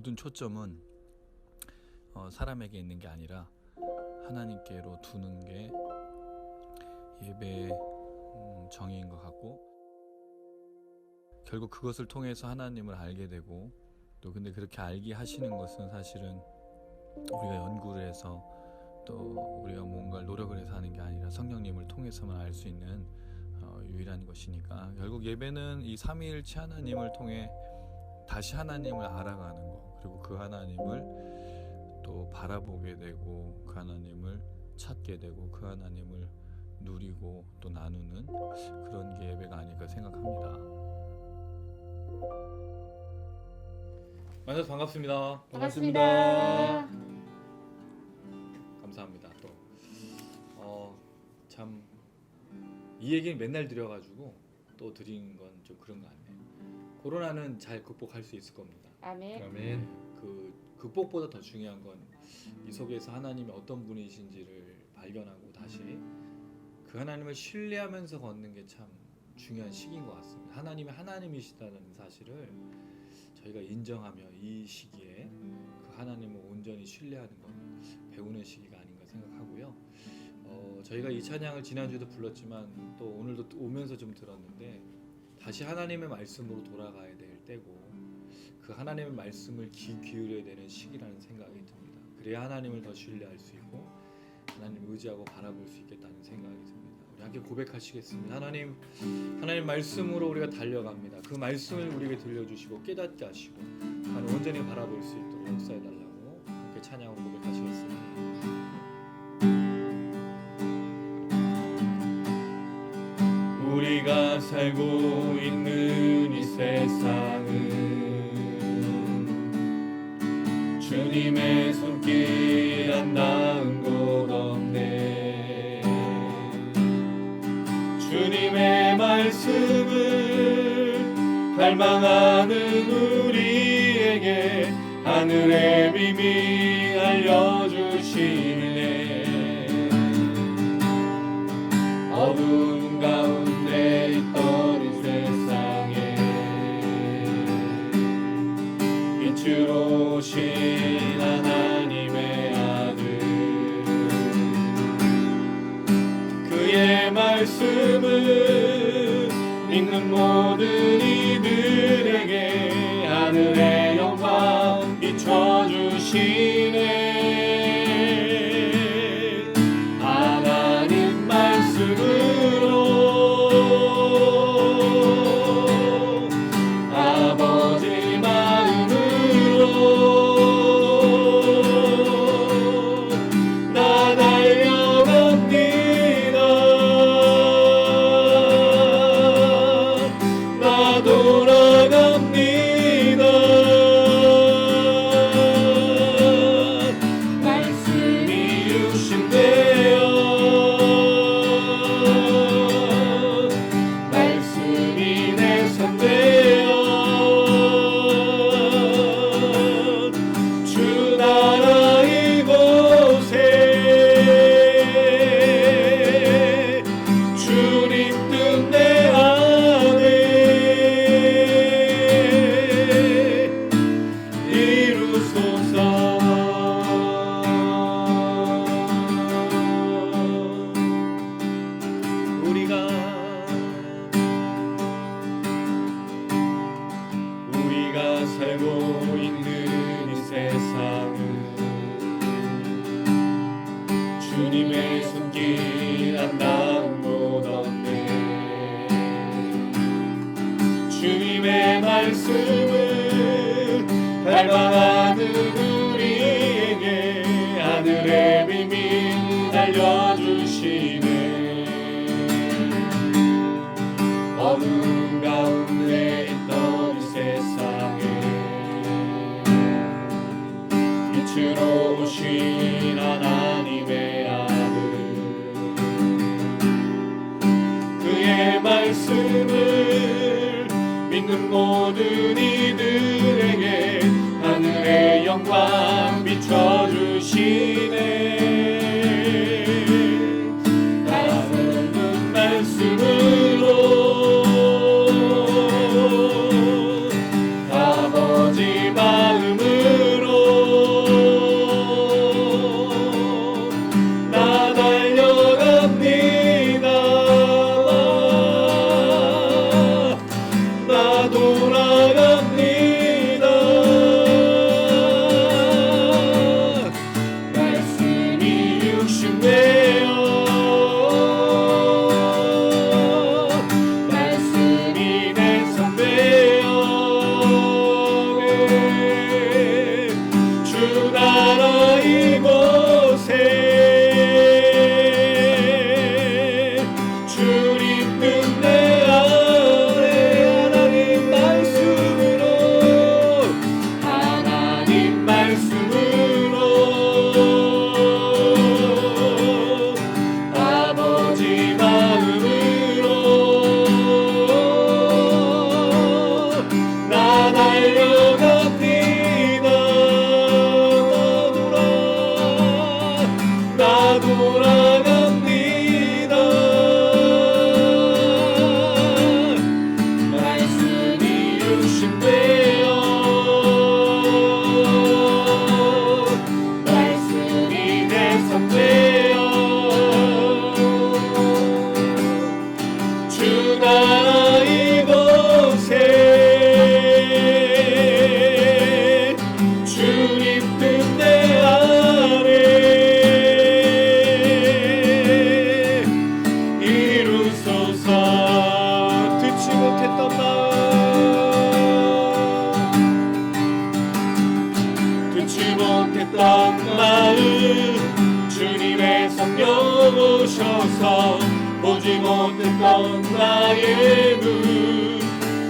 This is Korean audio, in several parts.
모든 초점은 사람에게 있는 게 아니라 하나님께로 두는 게 예배의 정의인 것 같고, 결국 그것을 통해서 하나님을 알게 되고, 또 근데 그렇게 알게 하시는 것은 사실은 우리가 연구를 해서 또 우리가 뭔가를 노력을 해서 하는 게 아니라 성령님을 통해서만 알 수 있는 유일한 것이니까, 결국 예배는 이 삼위일체 하나님을 통해 다시 하나님을 알아가는 거, 그리고 그 하나님을 또 바라보게 되고, 그 하나님을 찾게 되고, 그 하나님을 누리고 또 나누는 그런 게 예배가 아닐까 생각합니다. 만나서 반갑습니다. 반갑습니다. 감사합니다. 또 참 이 얘기는 맨날 드려가지고 또 드린 건 좀 그런 거 같네요. 코로나는 잘 극복할 수 있을 겁니다. 아멘. 아멘. 그 극복보다 더 중요한 건 이 속에서 하나님이 어떤 분이신지를 발견하고 다시 그 하나님을 신뢰하면서 걷는 게 참 중요한 시기인 것 같습니다. 하나님이 하나님이시다는 사실을 저희가 인정하며 이 시기에 그 하나님을 온전히 신뢰하는 것 배우는 시기가 아닌가 생각하고요. 저희가 이 찬양을 지난주에도 불렀지만 또 오늘도 오면서 좀 들었는데, 다시 하나님의 말씀으로 돌아가야 될 때고, 그 하나님의 말씀을 귀 기울여야 되는 시기라는 생각이 듭니다. 그래야 하나님을 더 신뢰할 수 있고 하나님을 의지하고 바라볼 수 있겠다는 생각이 듭니다. 우리 함께 고백하시겠습니다. 하나님 말씀으로 우리가 달려갑니다. 그 말씀을 우리에게 들려주시고 깨닫게 하시고 하나님 온전히 바라볼 수 있도록 역사해달라고 함께 찬양으로 고백하시겠습니다. 우리가 살고 있는 이 세상은 주님의 손길 안 닿은 곳 없네. 주님의 말씀을 갈망하는 우리에게 하늘의 비밀 알려주시네. 어두운 가운데 있던 이 세상에 빛으로 오신 하나님의 아들, 그의 말씀을 믿는 모든 이들에게 하늘의 영광 비춰주시네. 하나님 말씀으로 아버지 마음으로 나 달려갑니다. 나 돌아갑니다. 말씀이 유신되어 말씀이 내 손되어 주 나라 이곳에 주님 뜻 내 안에 이루소서. 우리가 살고 있는 이 세상은 주님의 손길 안 닿은 곳 없네. 주님의 말씀을 갈망하는 우리에게 하늘의 비밀 알려주시네. 어두운 가운데 있던 이 세상에 빛으로 오신 하나님의 아들, 그의 말씀을 믿는 모든 이들에게 하늘의 영광 비춰주시네. 하늘은 말씀으로 아버지 마음으로 섬겨오셔서 보지 못했던 나의 눈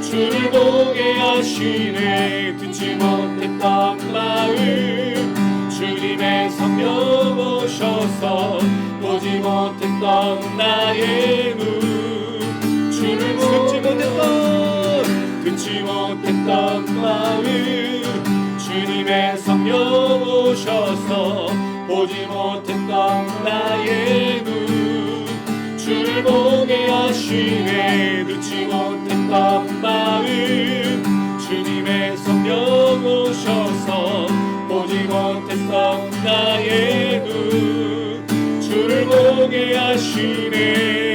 주를 보게 하시네. 듣지 못했던 마음 주님의 성령 오셔서 보지 못했던 나의 눈 주를 듣지 못했던 마음 주님의 성령 오셔서 보지 못했던 나의 눈 주를 보게 하시네. 듣지 못했던 마음 주님의 성령 오셔서 보지 못했던 나의 눈 주를 보게 하시네.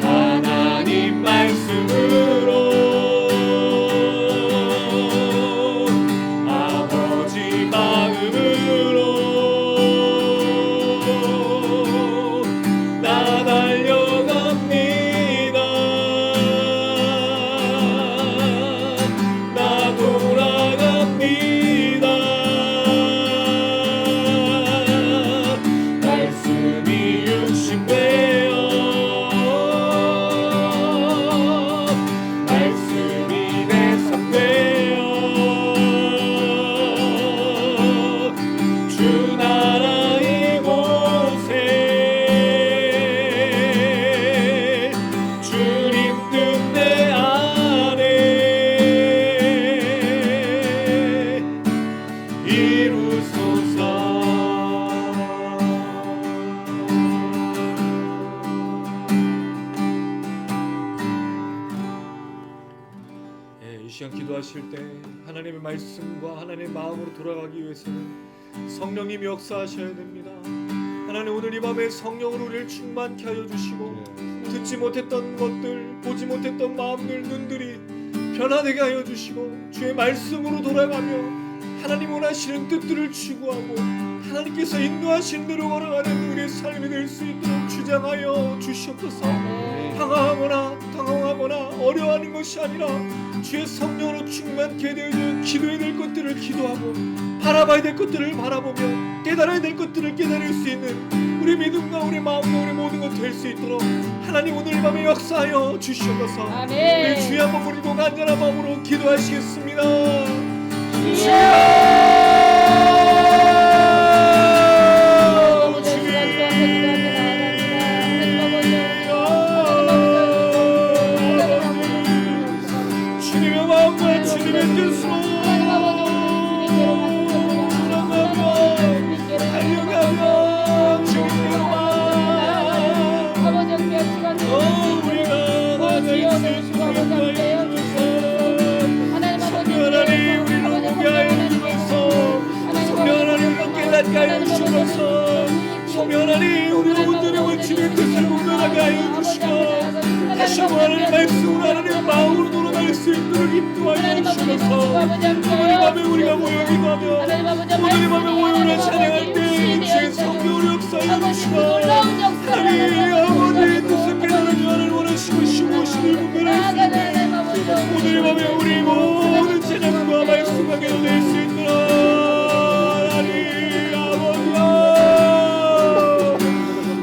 하나님 말씀으로 아버지 마음으로 나 달려갑니다. 나 돌아갑니다. 말씀이 육신되어 말씀이 내 삶 되어 주 나라 이곳에 주님 뜻 내 안에 이루소서. 이 시간 기도하실 때 하나님의 말씀과 하나님의 마음으로 돌아가기 위해서는 성령님이 역사하셔야 됩니다. 하나님 오늘 이 밤에 성령으로 우리를 충만케 하여 주시고 듣지 못했던 것들, 보지 못했던 마음들, 눈들이 변화되게 하여 주시고 주의 말씀으로 돌아가며 하나님 원하시는 뜻들을 추구하고 하나님께서 인도하시는 대로 걸어가는 우리의 삶이 될 수 있도록 주장하여 주시옵소서. 당황하거나 어려워하는 것이 아니라 주의 성령으로 충만케 되어져 기도해야 될 것들을 기도하고 바라봐야 될 것들을 바라보며 깨달아야 될 것들을 깨달을 수 있는 우리 믿음과 우리 마음과 우리 모든 것 될 수 있도록 하나님 오늘 이 밤에 역사하여 주시옵소서. 아멘. 우리 주의 한번 부르고 간절한 마음으로 기도하시겠습니다. 주님의 마음과 주님의 뜻으로 달려가며 주님께로만 우리가 나아갈 수 있도록 하여 주소서. 하나님 우리를 보게 하여 주소서. 성령 하나님을 깨닫게 하여 주소서. 성령 하나님 우리가 온전히 주님의 뜻을 분별하게 하여 주시고 다시 한번 하나님의 말씀으로 하나님의 마음으로 돌아갈 수 있도록 인도하여 주소서. 오늘 밤에 우리가 모여 기도하며 오늘 밤에 모여라 찬양할 때 주의 성령으로 역사하여 주시고 하나님 아버지의 뜻을 깨달아주 하나님 원하시고 신무엇을 분별할 수 있는 오늘 밤에 우리 모든 찬양과 말씀과 기도될 수 있도록 하나님 아버지여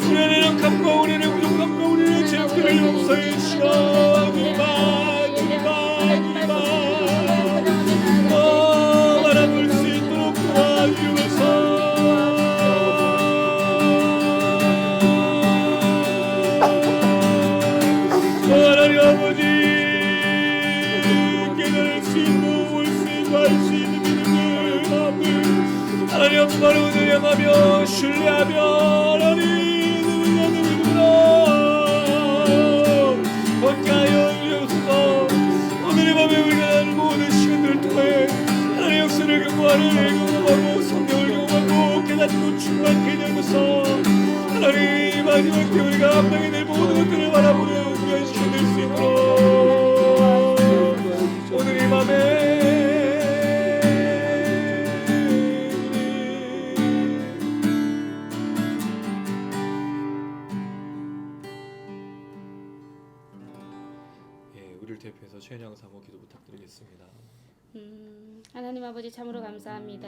우리의 약함과 우리의 부족함과 우리의 죄악들을 용서해 주시고 바라볼 수 있도록 도와주소서. 하나님 아버지 깨달을 수 있고 볼 수 있고 할 수 있는 믿음을 마음을 하나님 앞으로 향하며 신뢰하며 하나님 믿음으로 걷게 하여 주옵소서. 오늘 밤에 우리가 모든 시간들을 통해 하나님 역사를 경험하고 성령을 경험하고 깨닫고 충만케 되어서 하나님 마지막 때 우리가 감당해야 될 모든 것들을 바라보는 귀한 시간 될 수 있도록 오늘 이 밤에 우리를 대표해서 최은영 사모 기도 부탁드리겠습니다. 하나님 아버지 참으로 감사합니다.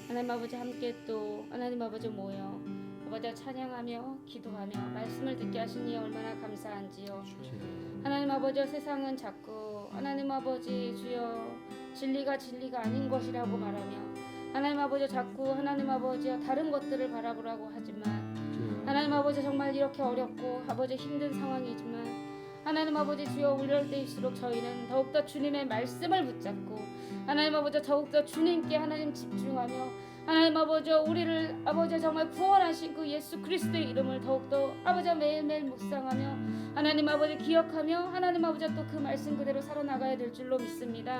하나님 아버지 함께 또 하나님 아버지 모여 아버지 찬양하며 기도하며 말씀을 듣게 하시니 얼마나 감사한지요. 하나님 아버지 세상은 자꾸 하나님 아버지 주여 진리가 아닌 것이라고 말하며 하나님 아버지 자꾸 하나님 아버지 다른 것들을 바라보라고 하지만 하나님 아버지 정말 이렇게 어렵고 아버지 힘든 상황이지만 하나님 아버지 주여 이럴 때일수록 저희는 더욱더 주님의 말씀을 붙잡고 하나님 아버지 더욱더 주님께 하나님 집중하며 하나님 아버지 우리를 아버지 정말 구원하신 그 예수 그리스도의 이름을 더욱더 아버지 매일매일 묵상하며 하나님 아버지 기억하며 하나님 아버지 또 그 말씀 그대로 살아나가야 될 줄로 믿습니다.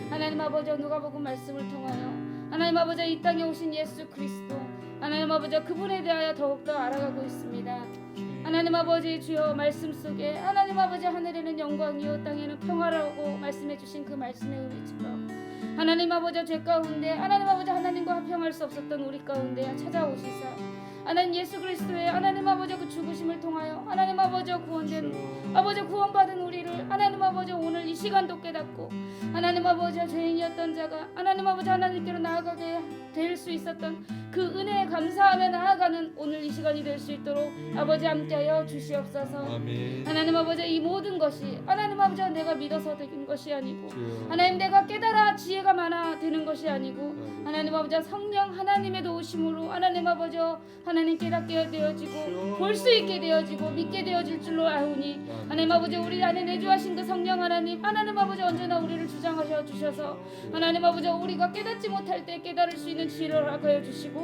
하나님 아버지 누가복음 말씀을 통하여 하나님 아버지 이 땅에 오신 예수 그리스도 하나님 아버지 그분에 대하여 더욱더 알아가고 있습니다. 하나님 아버지 주여 말씀 속에 하나님 아버지 하늘에는 영광이요 땅에는 평화라고 말씀해 주신 그 말씀의 의미처럼 하나님 아버지 죄 가운데 하나님 아버지 하나님과 화평할 수 없었던 우리 가운데 찾아오시사 하나님 예수 그리스도의 하나님 아버지 그 죽으심을 통하여 하나님 아버지 구원된 아버지 구원받은 우리를 하나님 아버지 오늘 이 시간도 깨닫고 하나님 아버지 죄인이었던 자가 하나님 아버지 하나님께로 나아가게 될 수 있었던 그 은혜에 감사하며 나아가는 오늘 이 시간이 될 수 있도록 아버지 함께하여 주시옵소서. 하나님 아버지 이 모든 것이 하나님 아버지 내가 믿어서 되는 것이 아니고 하나님 내가 깨달아 지혜가 많아 되는 것이 아니고 하나님 아버지 성령 하나님의 도우심으로 하나님 아버지 하나님 깨닫게 되어지고 볼 수 있게 되어지고 믿게 되어질 줄로 아오니 하나님 아버지 우리 안에 내주하신 그 성령 하나님 아버지 언제나 우리를 주장하셔 주셔서 하나님 아버지 우리가 깨닫지 못할 때 깨달을 수 있는 지혜를 허가해 주시고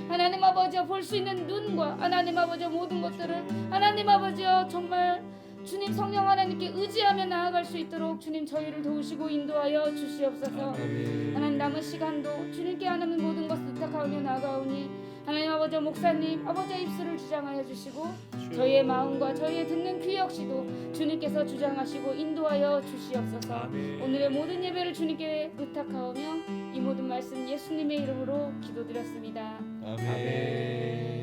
하나님 아버지 볼 수 있는 눈과 하나님 아버지 모든 것들을 하나님 아버지 정말 주님 성령 하나님께 의지하며 나아갈 수 있도록 주님 저희를 도우시고 인도하여 주시옵소서. 하나님 남은 시간도 주님께 하나님 모든 것을 부탁하며 나아가오니 하나님 아버지 목사님 아버지의 입술을 주장하여 주시고 저희의 마음과 저희의 듣는 귀 역시도 주님께서 주장하시고 인도하여 주시옵소서. 오늘의 모든 예배를 주님께 부탁하오며 이 모든 말씀 예수님의 이름으로 기도드렸습니다. 아멘.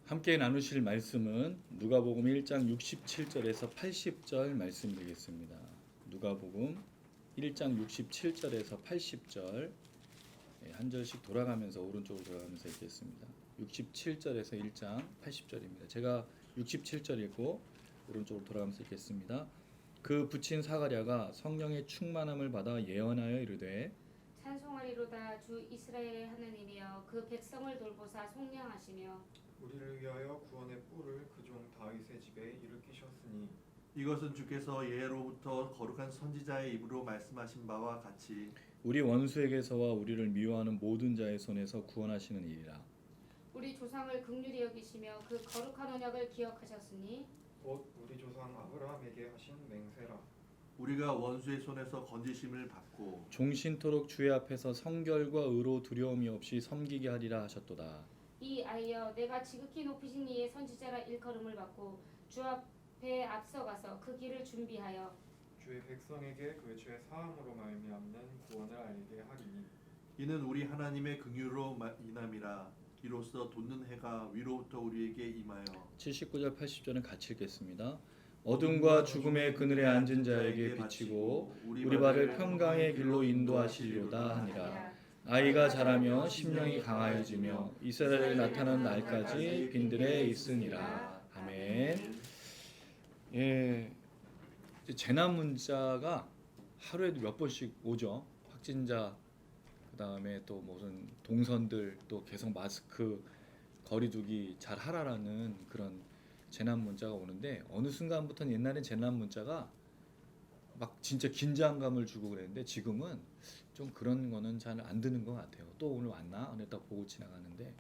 함께 나누실 말씀은 누가복음 1장 67절에서 80절 말씀 되겠습니다. 누가복음 1장 67절에서 80절 한 절씩 돌아가면서 오른쪽으로 돌아가면서 읽겠습니다. 67절에서 1장 80절입니다. 제가 67절 읽고 오른쪽으로 돌아가면서 읽겠습니다. 그 붙인 사가랴가 성령의 충만함을 받아 예언하여 이르되 찬송하리로다 주 이스라엘의 하나님이여 그 백성을 돌보사 속량하시며 우리를 위하여 구원의 뿔을 그 종 다윗의 집에 일으키셨으니 이것은 주께서 예로부터 거룩한 선지자의 입으로 말씀하신 바와 같이 우리 원수에게서와 우리를 미워하는 모든 자의 손에서 구원하시는 일이라. 우리 조상을 긍휼히 여기시며 그 거룩한 언약을 기억하셨으니 곧 우리 조상 아브라함에게 하신 맹세라. 우리가 원수의 손에서 건지심을 받고 종신토록 주의 앞에서 성결과 의로 두려움이 없이 섬기게 하리라 하셨도다. 이 아이여 내가 지극히 높이신 이의 선지자라 일컬음을 받고 주 앞에 앞서가서 그 길을 준비하여 주의 백성에게 그 죄 사함으로 말미암는 구원을 알게 하리니 이는 우리 하나님의 긍휼로 인함이라. 이로써 돋는 해가 위로부터 우리에게 임하여 79절 80절은 같이 읽겠습니다. 어둠과 죽음의 그늘에 앉은 자에게 비치고 우리 발을 평강의 길로 인도하시리로다 하니라. 아이가 자라며 심령이 강하여지며 이스라엘에 나타나는 날까지 빈들에 있으니라. 아멘. 예, 재난 문자가 하루에도 몇 번씩 오죠. 확진자, 그 다음에 또 무슨 동선들, 또 계속 마스크 거리두기 잘 하라라는 그런 재난 문자가 오는데 어느 순간부터는 옛날엔 재난 문자가 막 진짜 긴장감을 주고 그랬는데 지금은 좀 그런 거는 잘 안 드는 것 같아요. 또 오늘 왔나? 오늘 딱 보고 지나가는데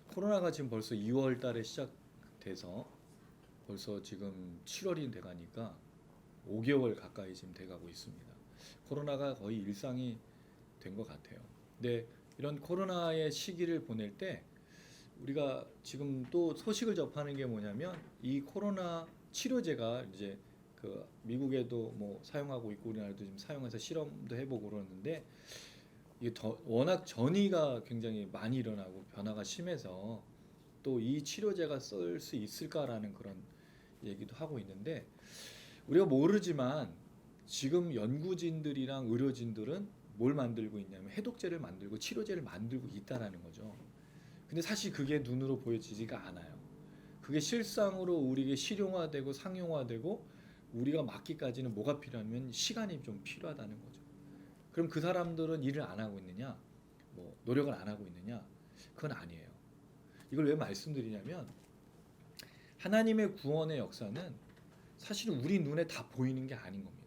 코로나가 지금 벌써 2월 달에 시작돼서 벌써 지금 7월이 돼가니까 5개월 가까이 지금 돼가고 있습니다. 코로나가 거의 일상이 된 것 같아요. 근데 이런 코로나의 시기를 보낼 때 우리가 지금 또 소식을 접하는 게 뭐냐면 이 코로나 치료제가 이제 그 미국에도 뭐 사용하고 있고 우리나라도 지금 사용해서 실험도 해보고 그러는데 이게 워낙 전이가 굉장히 많이 일어나고 변화가 심해서 또 이 치료제가 쓸 수 있을까라는 그런 얘기도 하고 있는데 우리가 모르지만 지금 연구진들이랑 의료진들은 뭘 만들고 있냐면 해독제를 만들고 치료제를 만들고 있다라는 거죠. 근데 사실 그게 눈으로 보여지지가 않아요. 그게 실상으로 우리에게 실용화되고 상용화되고 우리가 맞기까지는 뭐가 필요하면 시간이 좀 필요하다는 거죠. 그럼 그 사람들은 일을 안 하고 있느냐? 뭐 노력을 안 하고 있느냐? 그건 아니에요. 이걸 왜 말씀드리냐면 하나님의 구원의 역사는 사실은 우리 눈에 다 보이는 게 아닌 겁니다.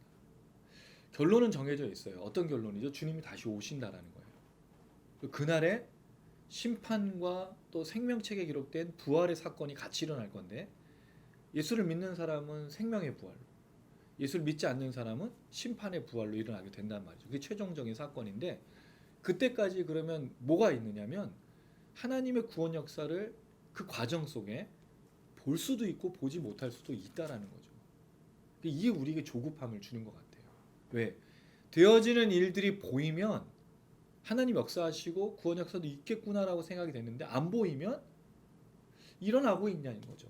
결론은 정해져 있어요. 어떤 결론이죠? 주님이 다시 오신다라는 거예요. 그날에 심판과 또 생명책에 기록된 부활의 사건이 같이 일어날 건데 예수를 믿는 사람은 생명의 부활로, 예수를 믿지 않는 사람은 심판의 부활로 일어나게 된단 말이죠. 그게 최종적인 사건인데 그때까지 그러면 뭐가 있느냐면 하나님의 구원 역사를 그 과정 속에 볼 수도 있고 보지 못할 수도 있다라는 거죠. 이게 우리에게 조급함을 주는 것 같아요. 왜? 되어지는 일들이 보이면 하나님 역사하시고 구원 역사도 있겠구나라고 생각이 되는데 안 보이면 일어나고 있냐는 거죠.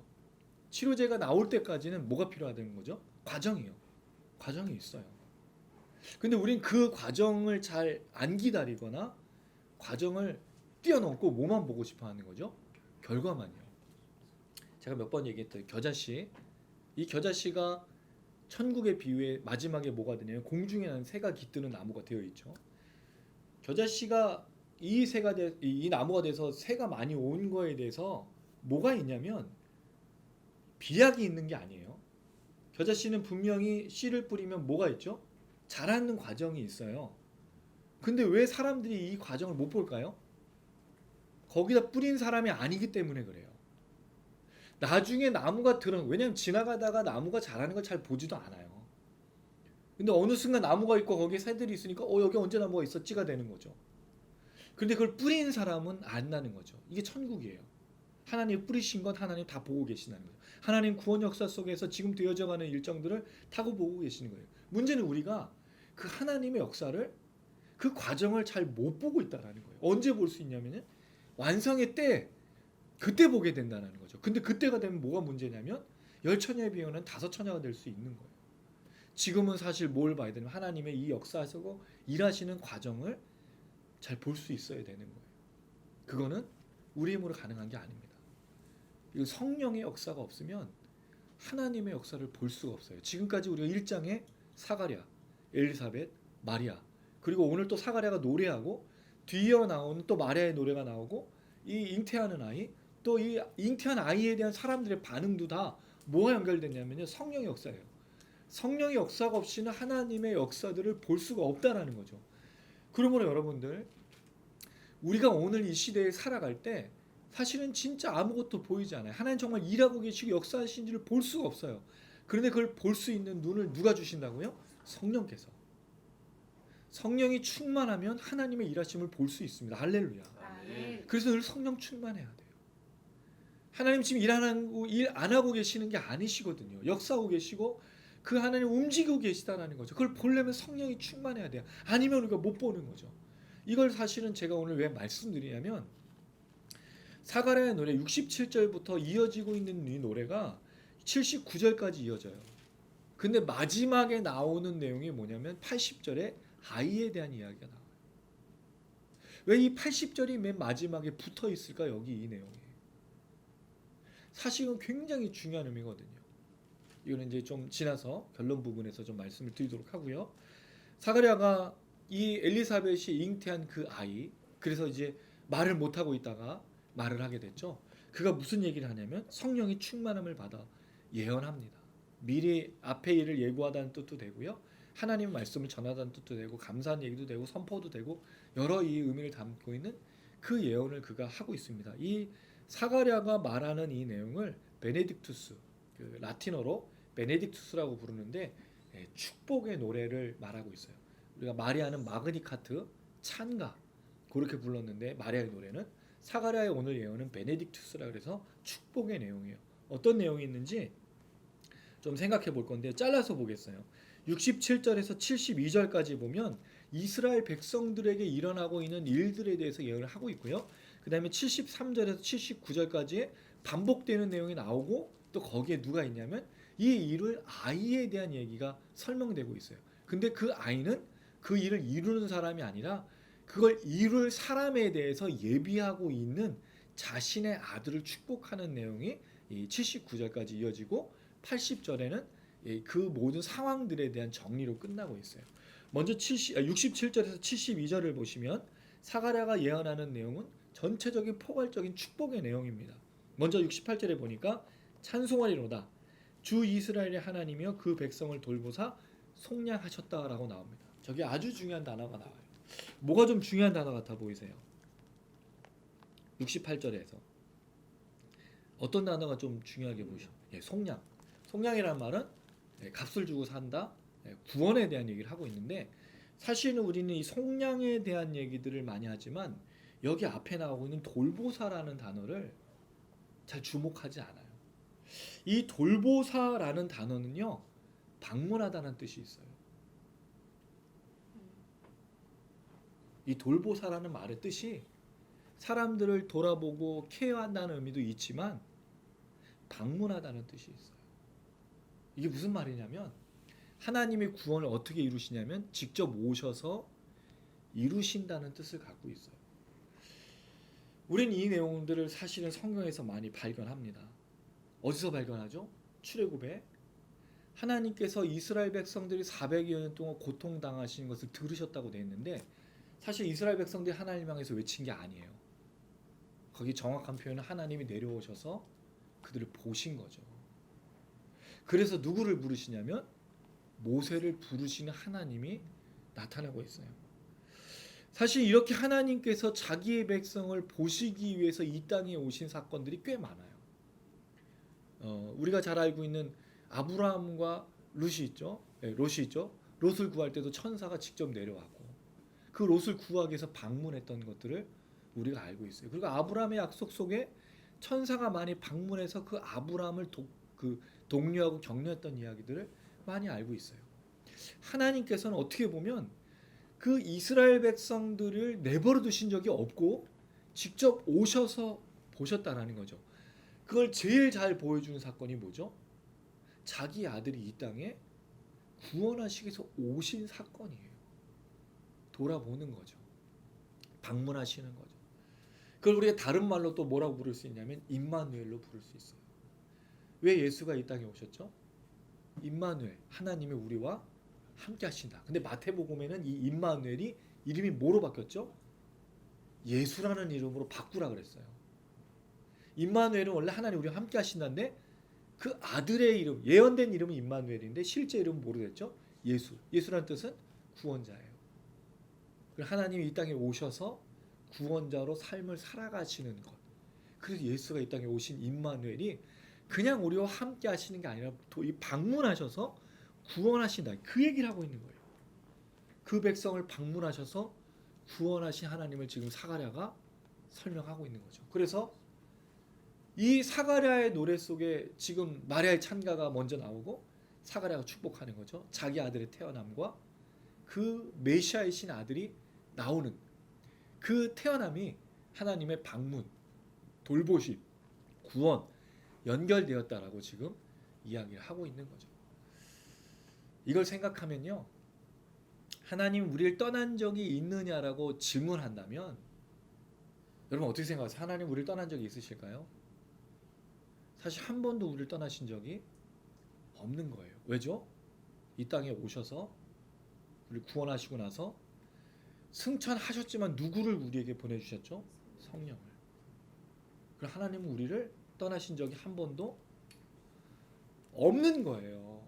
치료제가 나올 때까지는 뭐가 필요하다는 거죠? 과정이요. 과정이 있어요. 근데 우린 그 과정을 잘 안 기다리거나 과정을 뛰어넘고 뭐만 보고 싶어 하는 거죠? 결과만요. 제가 몇 번 얘기했던 겨자씨, 이 겨자씨가 천국의 비유에 마지막에 뭐가 되냐면 공중에 나는 새가 깃드는 나무가 되어 있죠. 겨자씨가 이 나무가 돼서 새가 많이 온 거에 대해서 뭐가 있냐면 비약이 있는 게 아니에요. 겨자씨는 분명히 씨를 뿌리면 뭐가 있죠? 자라는 과정이 있어요. 근데 왜 사람들이 이 과정을 못 볼까요? 거기다 뿌린 사람이 아니기 때문에 그래요. 나중에 나무가 왜냐면 지나가다가 나무가 자라는 걸 잘 보지도 않아요. 근데 어느 순간 나무가 있고 거기에 새들이 있으니까 여기 언제 나무가 있었지가 되는 거죠. 근데 그걸 뿌린 사람은 안 나는 거죠. 이게 천국이에요. 하나님 뿌리신 건 하나님 다 보고 계시다는 거죠. 하나님 구원 역사 속에서 지금 되어져가는 일정들을 타고 보고 계시는 거예요. 문제는 우리가 그 하나님의 역사를 그 과정을 잘 못 보고 있다는 거예요. 언제 볼 수 있냐면 완성의 때 그때 보게 된다는 거죠. 근데 그때가 되면 뭐가 문제냐면 10처녀에 비하면 5처녀가 될 수 있는 거예요. 지금은 사실 뭘 봐야 되냐면 하나님의 이 역사하시고 일하시는 과정을 잘 볼 수 있어야 되는 거예요. 그거는 우리 힘으로 가능한 게 아닙니다. 성령의 역사가 없으면 하나님의 역사를 볼 수가 없어요. 지금까지 우리가 1장에 사가랴, 엘리사벳, 마리아, 그리고 오늘 또 사가랴가 노래하고 뒤이어 나오는 또 마리아의 노래가 나오고 이 잉태하는 아이, 또 이 잉태한 아이에 대한 사람들의 반응도 다 뭐가 연결됐냐면요, 성령의 역사예요. 성령의 역사가 없이는 하나님의 역사들을 볼 수가 없다라는 거죠. 그러므로 여러분들, 우리가 오늘 이 시대에 살아갈 때 사실은 진짜 아무것도 보이지 않아요. 하나님 정말 일하고 계시고 역사하신지를 볼 수가 없어요. 그런데 그걸 볼 수 있는 눈을 누가 주신다고요? 성령께서. 성령이 충만하면 하나님의 일하심을 볼 수 있습니다. 할렐루야. 아멘. 그래서 늘 성령 충만해야 돼요. 하나님 지금 일 안 하고 계시는 게 아니시거든요. 역사하고 계시고 그 하나님 움직이고 계시다라는 거죠. 그걸 보려면 성령이 충만해야 돼요. 아니면 우리가 못 보는 거죠. 이걸 사실은 제가 오늘 왜 말씀드리냐면 사가랴의 노래 67절부터 이어지고 있는 이 노래가 79절까지 이어져요. 근데 마지막에 나오는 내용이 뭐냐면 80절에 아이에 대한 이야기가 나와요. 왜 이 80절이 맨 마지막에 붙어 있을까? 여기 이 내용이. 사실은 굉장히 중요한 의미거든요. 이거는 이제 좀 지나서 결론 부분에서 좀 말씀을 드리도록 하고요. 사가랴가 이 엘리사벳이 잉태한 그 아이, 그래서 이제 말을 못하고 있다가 말을 하게 됐죠. 그가 무슨 얘기를 하냐면 성령이 충만함을 받아 예언합니다. 미리 앞의 일을 예고하다는 뜻도 되고요. 하나님의 말씀을 전하다는 뜻도 되고 감사한 얘기도 되고 선포도 되고 여러 이 의미를 담고 있는 그 예언을 그가 하고 있습니다. 이 사가랴가 말하는 이 내용을 베네딕투스, 그 라틴어로 베네딕투스라고 부르는데 축복의 노래를 말하고 있어요. 우리가 마리아는 마그니카트, 찬가 그렇게 불렀는데 마리아의 노래는 사가랴의 오늘 예언은 베네딕투스라 그래서 축복의 내용이에요. 어떤 내용이 있는지 좀 생각해 볼 건데 잘라서 보겠어요. 67절에서 72절까지 보면 이스라엘 백성들에게 일어나고 있는 일들에 대해서 예언을 하고 있고요. 그 다음에 73절에서 79절까지 반복되는 내용이 나오고 또 거기에 누가 있냐면 이 일을 아이에 대한 얘기가 설명되고 있어요. 근데 그 아이는 그 일을 이루는 사람이 아니라 그걸 이룰 사람에 대해서 예비하고 있는 자신의 아들을 축복하는 내용이 이 79절까지 이어지고 80절에는 그 모든 상황들에 대한 정리로 끝나고 있어요. 먼저 67절에서 72절을 보시면 사가랴가 예언하는 내용은 전체적인 포괄적인 축복의 내용입니다. 먼저 68절에 보니까 찬송하리로다 주 이스라엘의 하나님이여 그 백성을 돌보사 속량하셨다라고 나옵니다. 저게 아주 중요한 단어가 나와요. 뭐가 좀 중요한 단어 같아 보이세요? 68절에서 어떤 단어가 좀 중요하게 보이죠? 속량. 속량이라는 말은 값을 주고 산다, 구원에 대한 얘기를 하고 있는데 사실은 우리는 이 속량에 대한 얘기들을 많이 하지만 여기 앞에 나오고 있는 돌보사라는 단어를 잘 주목하지 않아요. 이 돌보사라는 단어는요, 방문하다는 뜻이 있어요. 이 돌보사라는 말의 뜻이 사람들을 돌아보고 케어한다는 의미도 있지만 방문하다는 뜻이 있어요. 이게 무슨 말이냐면 하나님의 구원을 어떻게 이루시냐면 직접 오셔서 이루신다는 뜻을 갖고 있어요. 우린 이 내용들을 사실은 성경에서 많이 발견합니다. 어디서 발견하죠? 출애굽에 하나님께서 이스라엘 백성들이 400여 년 동안 고통당하시는 것을 들으셨다고 되어 있는데 사실 이스라엘 백성들이 하나님 향해서 외친 게 아니에요. 거기 정확한 표현은 하나님이 내려오셔서 그들을 보신 거죠. 그래서 누구를 부르시냐면 모세를 부르시는 하나님이 나타나고 있어요. 사실 이렇게 하나님께서 자기의 백성을 보시기 위해서 이 땅에 오신 사건들이 꽤 많아요. 우리가 잘 알고 있는 아브라함과 롯이 있죠. 롯이 있죠. 롯을 구할 때도 천사가 직접 내려왔고 그 롯을 구하기 위해서 방문했던 것들을 우리가 알고 있어요. 그리고 아브라함의 약속 속에 천사가 많이 방문해서 그 아브라함을 독려하고 격려했던 이야기들을 많이 알고 있어요. 하나님께서는 어떻게 보면 그 이스라엘 백성들을 내버려 두신 적이 없고 직접 오셔서 보셨다라는 거죠. 그걸 제일 잘 보여주는 사건이 뭐죠? 자기 아들이 이 땅에 구원하시기 위해서 오신 사건이에요. 돌아보는 거죠. 방문하시는 거죠. 그걸 우리가 다른 말로 또 뭐라고 부를 수 있냐면 임마누엘로 부를 수 있어요. 왜 예수가 이 땅에 오셨죠? 임마누엘, 하나님이 우리와 함께 하신다. 근데 마태복음에는 이 임마누엘이 이름이 뭐로 바뀌었죠? 예수라는 이름으로 바꾸라 그랬어요. 임마누엘은 원래 하나님 우리와 함께 하신다는데 그 아들의 이름, 예언된 이름은 임마누엘인데 실제 이름은 뭐로 됐죠? 예수. 예수라는 뜻은 구원자예요. 하나님이 이 땅에 오셔서 구원자로 삶을 살아가시는 것. 그래서 예수가 이 땅에 오신 임마누엘이 그냥 우리와 함께 하시는 게 아니라 또 이 방문하셔서 구원하신다. 그 얘기를 하고 있는 거예요. 그 백성을 방문하셔서 구원하신 하나님을 지금 사가랴가 설명하고 있는 거죠. 그래서 이 사가랴의 노래 속에 지금 마리아의 찬가가 먼저 나오고 사가랴가 축복하는 거죠. 자기 아들의 태어남과 그 메시아이신 아들이 나오는 그 태어남이 하나님의 방문, 돌보심, 구원 연결되었다라고 지금 이야기를 하고 있는 거죠. 이걸 생각하면요, 하나님 우리를 떠난 적이 있느냐라고 질문한다면 여러분 어떻게 생각하세요? 하나님 우리를 떠난 적이 있으실까요? 사실 한 번도 우리를 떠나신 적이 없는 거예요. 왜죠? 이 땅에 오셔서 우리를 구원하시고 나서 승천하셨지만 누구를 우리에게 보내주셨죠? 성령을. 그럼 하나님은 우리를 떠나신 적이 한 번도 없는 거예요.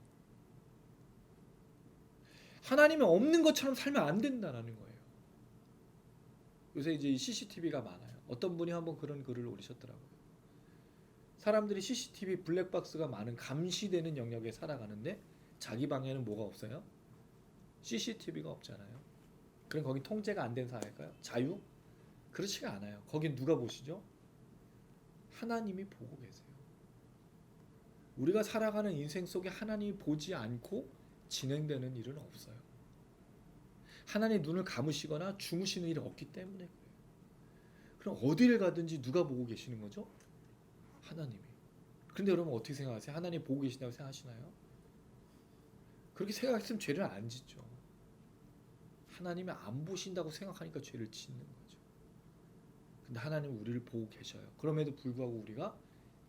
하나님이 없는 것처럼 살면 안 된다는 거예요. 요새 이제 CCTV가 많아요. 어떤 분이 한번 그런 글을 올리셨더라고요. 사람들이 CCTV 블랙박스가 많은 감시되는 영역에 살아가는데 자기 방에는 뭐가 없어요? CCTV가 없잖아요. 그럼 거기 통제가 안 된 사회일까요? 자유? 그렇지가 않아요. 거긴 누가 보시죠? 하나님이 보고 계세요. 우리가 살아가는 인생 속에 하나님이 보지 않고 진행되는 일은 없어요. 하나님 눈을 감으시거나 주무시는 일이 없기 때문에 그래요. 그럼 어디를 가든지 누가 보고 계시는 거죠? 하나님이. 그런데 여러분 어떻게 생각하세요? 하나님 보고 계신다고 생각하시나요? 그렇게 생각했으면 죄를 안 짓죠. 하나님이 안 보신다고 생각하니까 죄를 짓는 거죠. 근데 하나님은 우리를 보고 계셔요. 그럼에도 불구하고 우리가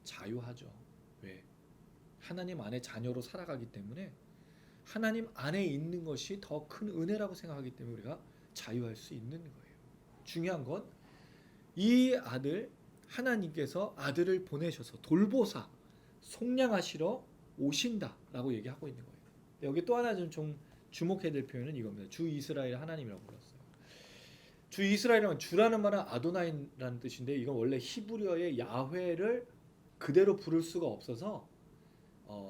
자유하죠. 왜? 하나님 안에 자녀로 살아가기 때문에 하나님 안에 있는 것이 더 큰 은혜라고 생각하기 때문에 우리가 자유할 수 있는 거예요. 중요한 건 이 아들 하나님께서 아들을 보내셔서 돌보사 속량하시러 오신다라고 얘기하고 있는 거예요. 여기 또 하나 좀 주목해야 될 표현은 이겁니다. 주 이스라엘 하나님이라고 불렀어요. 주 이스라엘은 주라는 말은 아도나이라는 뜻인데 이건 원래 히브리어의 야훼를 그대로 부를 수가 없어서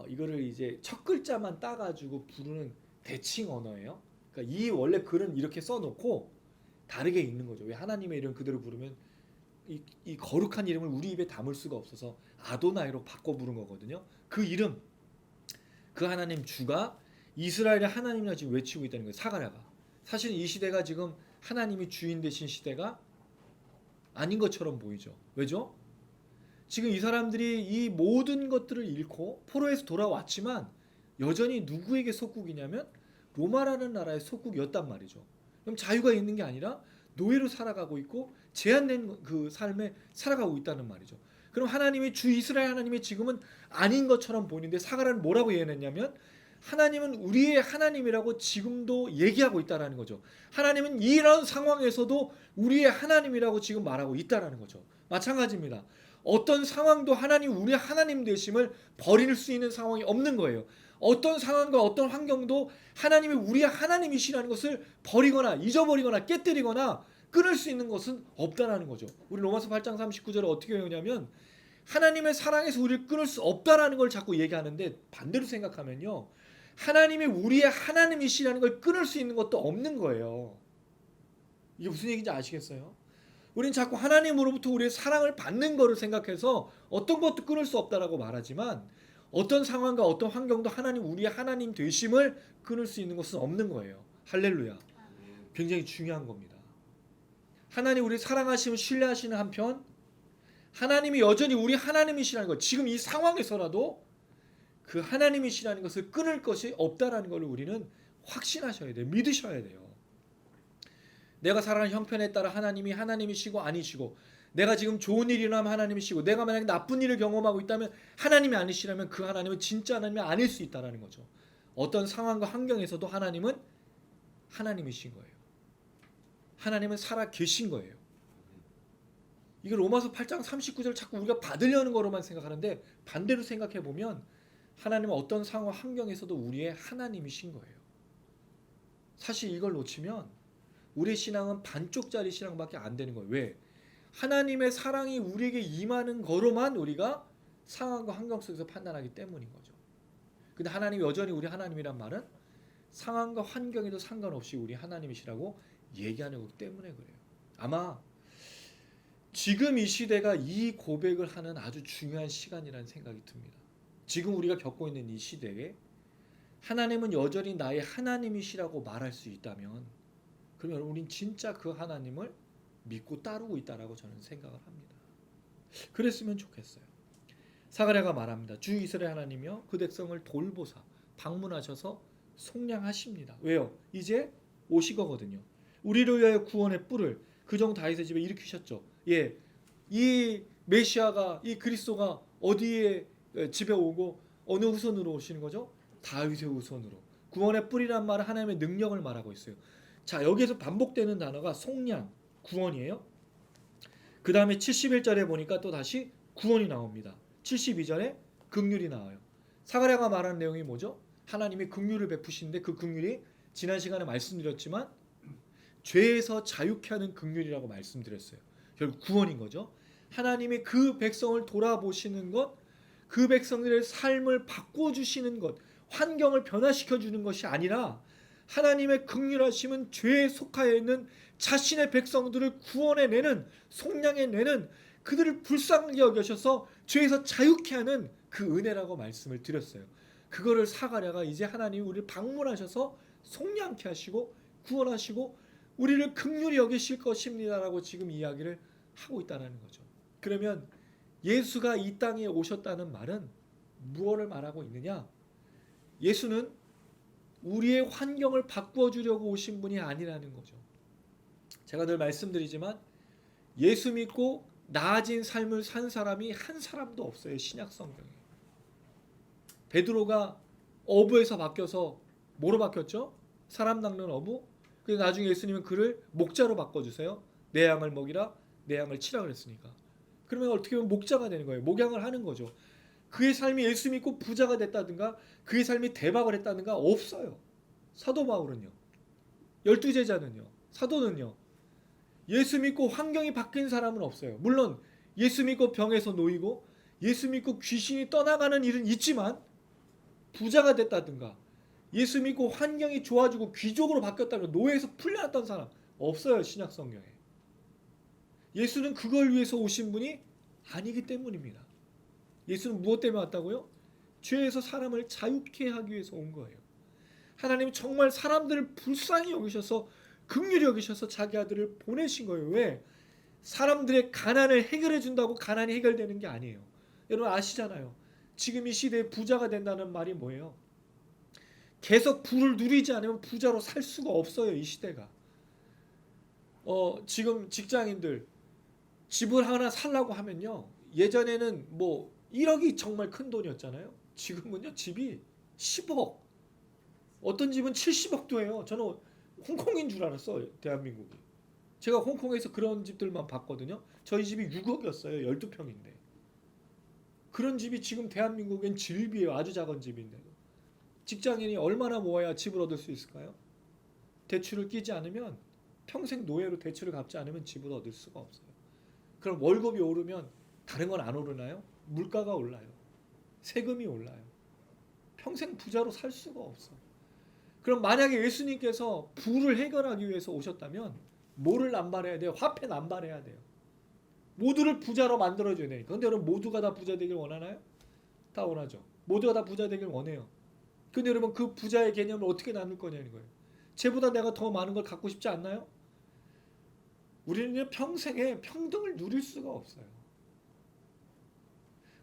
이거를 이제 첫 글자만 따가지고 부르는 대칭 언어예요. 그러니까 이 원래 글은 이렇게 써놓고 다르게 읽는 거죠. 왜 하나님의 이름 그대로 부르면 이 거룩한 이름을 우리 입에 담을 수가 없어서 아도나이로 바꿔 부른 거거든요. 그 이름, 그 하나님 주가 이스라엘의 하나님이라 지금 외치고 있다는 거예요. 사가랴가. 사실 이 시대가 지금 하나님이 주인 되신 시대가 아닌 것처럼 보이죠. 왜죠? 지금 이 사람들이 이 모든 것들을 잃고 포로에서 돌아왔지만 여전히 누구에게 속국이냐면 로마라는 나라의 속국이었단 말이죠. 그럼 자유가 있는 게 아니라 노예로 살아가고 있고 제한된 그 삶에 살아가고 있다는 말이죠. 그럼 하나님이 주 이스라엘 하나님이 지금은 아닌 것처럼 보이는데 사가랴는 뭐라고 예언했냐면 하나님은 우리의 하나님이라고 지금도 얘기하고 있다라는 거죠. 하나님은 이런 상황에서도 우리의 하나님이라고 지금 말하고 있다라는 거죠. 마찬가지입니다. 어떤 상황도 하나님 우리의 하나님 되심을 버릴 수 있는 상황이 없는 거예요. 어떤 상황과 어떤 환경도 하나님이 우리의 하나님이시라는 것을 버리거나 잊어버리거나 깨뜨리거나 끊을 수 있는 것은 없다라는 거죠. 우리 로마서 8장 39절에 어떻게 외우냐면 하나님의 사랑에서 우리를 끊을 수 없다라는 걸 자꾸 얘기하는데 반대로 생각하면요. 하나님이 우리의 하나님이시라는 걸 끊을 수 있는 것도 없는 거예요. 이게 무슨 얘기인지 아시겠어요? 우린 자꾸 하나님으로부터 우리의 사랑을 받는 거를 생각해서 어떤 것도 끊을 수 없다라고 말하지만 어떤 상황과 어떤 환경도 하나님 우리의 하나님 되심을 끊을 수 있는 것은 없는 거예요. 할렐루야. 굉장히 중요한 겁니다. 하나님 우리 사랑하시면 신뢰하시는 한편 하나님이 여전히 우리 하나님이시라는 것, 지금 이 상황에서라도 그 하나님이시라는 것을 끊을 것이 없다라는 걸 우리는 확신하셔야 돼요. 믿으셔야 돼요. 내가 살아가는 형편에 따라 하나님이 하나님이시고 아니시고 내가 지금 좋은 일이 일어나면 하나님이시고 내가 만약에 나쁜 일을 경험하고 있다면 하나님이 아니시라면 그 하나님은 진짜 하나님이 아닐 수 있다는 거죠. 어떤 상황과 환경에서도 하나님은 하나님이신 거예요. 하나님은 살아 계신 거예요. 이게 로마서 8장 39절 자꾸 우리가 받으려는 거로만 생각하는데 반대로 생각해 보면 하나님은 어떤 상황 환경에서도 우리의 하나님이신 거예요. 사실 이걸 놓치면 우리의 신앙은 반쪽짜리 신앙밖에 안 되는 거예요. 왜? 하나님의 사랑이 우리에게 임하는 거로만 우리가 상황과 환경 속에서 판단하기 때문인 거죠. 근데 하나님이 여전히 우리 하나님이란 말은 상황과 환경에도 상관없이 우리 하나님이시라고 얘기하는 거기 때문에 그래요. 아마 지금 이 시대가 이 고백을 하는 아주 중요한 시간이라는 생각이 듭니다. 지금 우리가 겪고 있는 이 시대에 하나님은 여전히 나의 하나님이시라고 말할 수 있다면 그럼 여러분 우린 진짜 그 하나님을 믿고 따르고 있다라고 저는 생각을 합니다. 그랬으면 좋겠어요. 사가랴가 말합니다. 주 이스라엘 하나님이여 그 백성을 돌보사 방문하셔서 속량하십니다. 왜요? 이제 오시거든요. 우리를 위하여 구원의 뿔을 그종 다윗의 집에 일으키셨죠. 예, 이 메시아가 이 그리스도가 어디에 집에 오고 어느 후손으로 오시는 거죠? 다윗의 후손으로. 구원의 뿔이란 말은 하나님의 능력을 말하고 있어요. 자, 여기에서 반복되는 단어가 속량, 구원이에요. 그 다음에 71절에 보니까 또 다시 구원이 나옵니다. 72절에 긍휼이 나와요. 사가랴가 말하는 내용이 뭐죠? 하나님이 긍휼을 베푸시는데 그 긍휼이 지난 시간에 말씀드렸지만 죄에서 자유케 하는 긍휼이라고 말씀드렸어요. 결국 구원인 거죠. 하나님이 그 백성을 돌아보시는 것, 그 백성들의 삶을 바꿔주시는 것, 환경을 변화시켜주는 것이 아니라 하나님의 긍휼하심은 죄에 속하여 있는 자신의 백성들을 구원해내는, 속량해내는, 그들을 불쌍히 여겨셔서 죄에서 자유케 하는 그 은혜라고 말씀을 드렸어요. 그거를 사가랴가 이제 하나님이 우리를 방문하셔서 속량케 하시고 구원하시고 우리를 긍휼히 여기실 것입니다라고 지금 이야기를 하고 있다는 거죠. 그러면 예수가 이 땅에 오셨다는 말은 무엇을 말하고 있느냐? 예수는 우리의 환경을 바꾸어 주려고 오신 분이 아니라는 거죠. 제가 늘 말씀드리지만 예수 믿고 나아진 삶을 산 사람이 한 사람도 없어요. 신약 성경에. 베드로가 어부에서 바뀌어서 뭐로 바뀌었죠? 사람 낚는 어부. 그래서 나중에 예수님은 그를 목자로 바꿔주세요. 내 양을 먹이라, 내 양을 치라 그랬으니까. 그러면 어떻게 보면 목자가 되는 거예요. 목양을 하는 거죠. 그의 삶이 예수 믿고 부자가 됐다든가 그의 삶이 대박을 했다든가 없어요. 사도 바울은요. 12제자는요. 사도는요. 예수 믿고 환경이 바뀐 사람은 없어요. 물론 예수 믿고 병에서 놓이고 예수 믿고 귀신이 떠나가는 일은 있지만 부자가 됐다든가 예수 믿고 환경이 좋아지고 귀족으로 바뀌었다는 노예에서 풀려났던 사람 없어요. 신약 성경에. 예수는 그걸 위해서 오신 분이 아니기 때문입니다. 예수는 무엇 때문에 왔다고요? 죄에서 사람을 자유케 하기 위해서 온 거예요. 하나님은 정말 사람들을 불쌍히 여기셔서 긍휼히 여기셔서 자기 아들을 보내신 거예요. 왜? 사람들의 가난을 해결해 준다고 가난이 해결되는 게 아니에요. 여러분 아시잖아요. 지금 이 시대에 부자가 된다는 말이 뭐예요? 계속 부를 누리지 않으면 부자로 살 수가 없어요. 이 시대가. 지금 직장인들 집을 하나 살라고 하면요. 예전에는 뭐 1억이 정말 큰 돈이었잖아요. 지금은요. 집이 10억. 어떤 집은 70억도 해요. 저는 홍콩인 줄 알았어요. 대한민국이. 제가 홍콩에서 그런 집들만 봤거든요. 저희 집이 6억이었어요. 12평인데. 그런 집이 지금 대한민국엔 질비예요. 아주 작은 집인데도. 직장인이 얼마나 모아야 집을 얻을 수 있을까요? 대출을 끼지 않으면 평생 노예로 대출을 갚지 않으면 집을 얻을 수가 없어요. 그럼 월급이 오르면 다른 건 안 오르나요? 물가가 올라요. 세금이 올라요. 평생 부자로 살 수가 없어. 그럼 만약에 예수님께서 부를 해결하기 위해서 오셨다면 뭐를 남발해야 돼요? 화폐 남발해야 돼요. 모두를 부자로 만들어줘야 되니까. 그런데 여러분 모두가 다 부자 되길 원하나요? 다 원하죠. 모두가 다 부자 되길 원해요. 근데 여러분 그 부자의 개념을 어떻게 나눌 거냐는 거예요. 쟤보다 내가 더 많은 걸 갖고 싶지 않나요? 우리는 평생에 평등을 누릴 수가 없어요.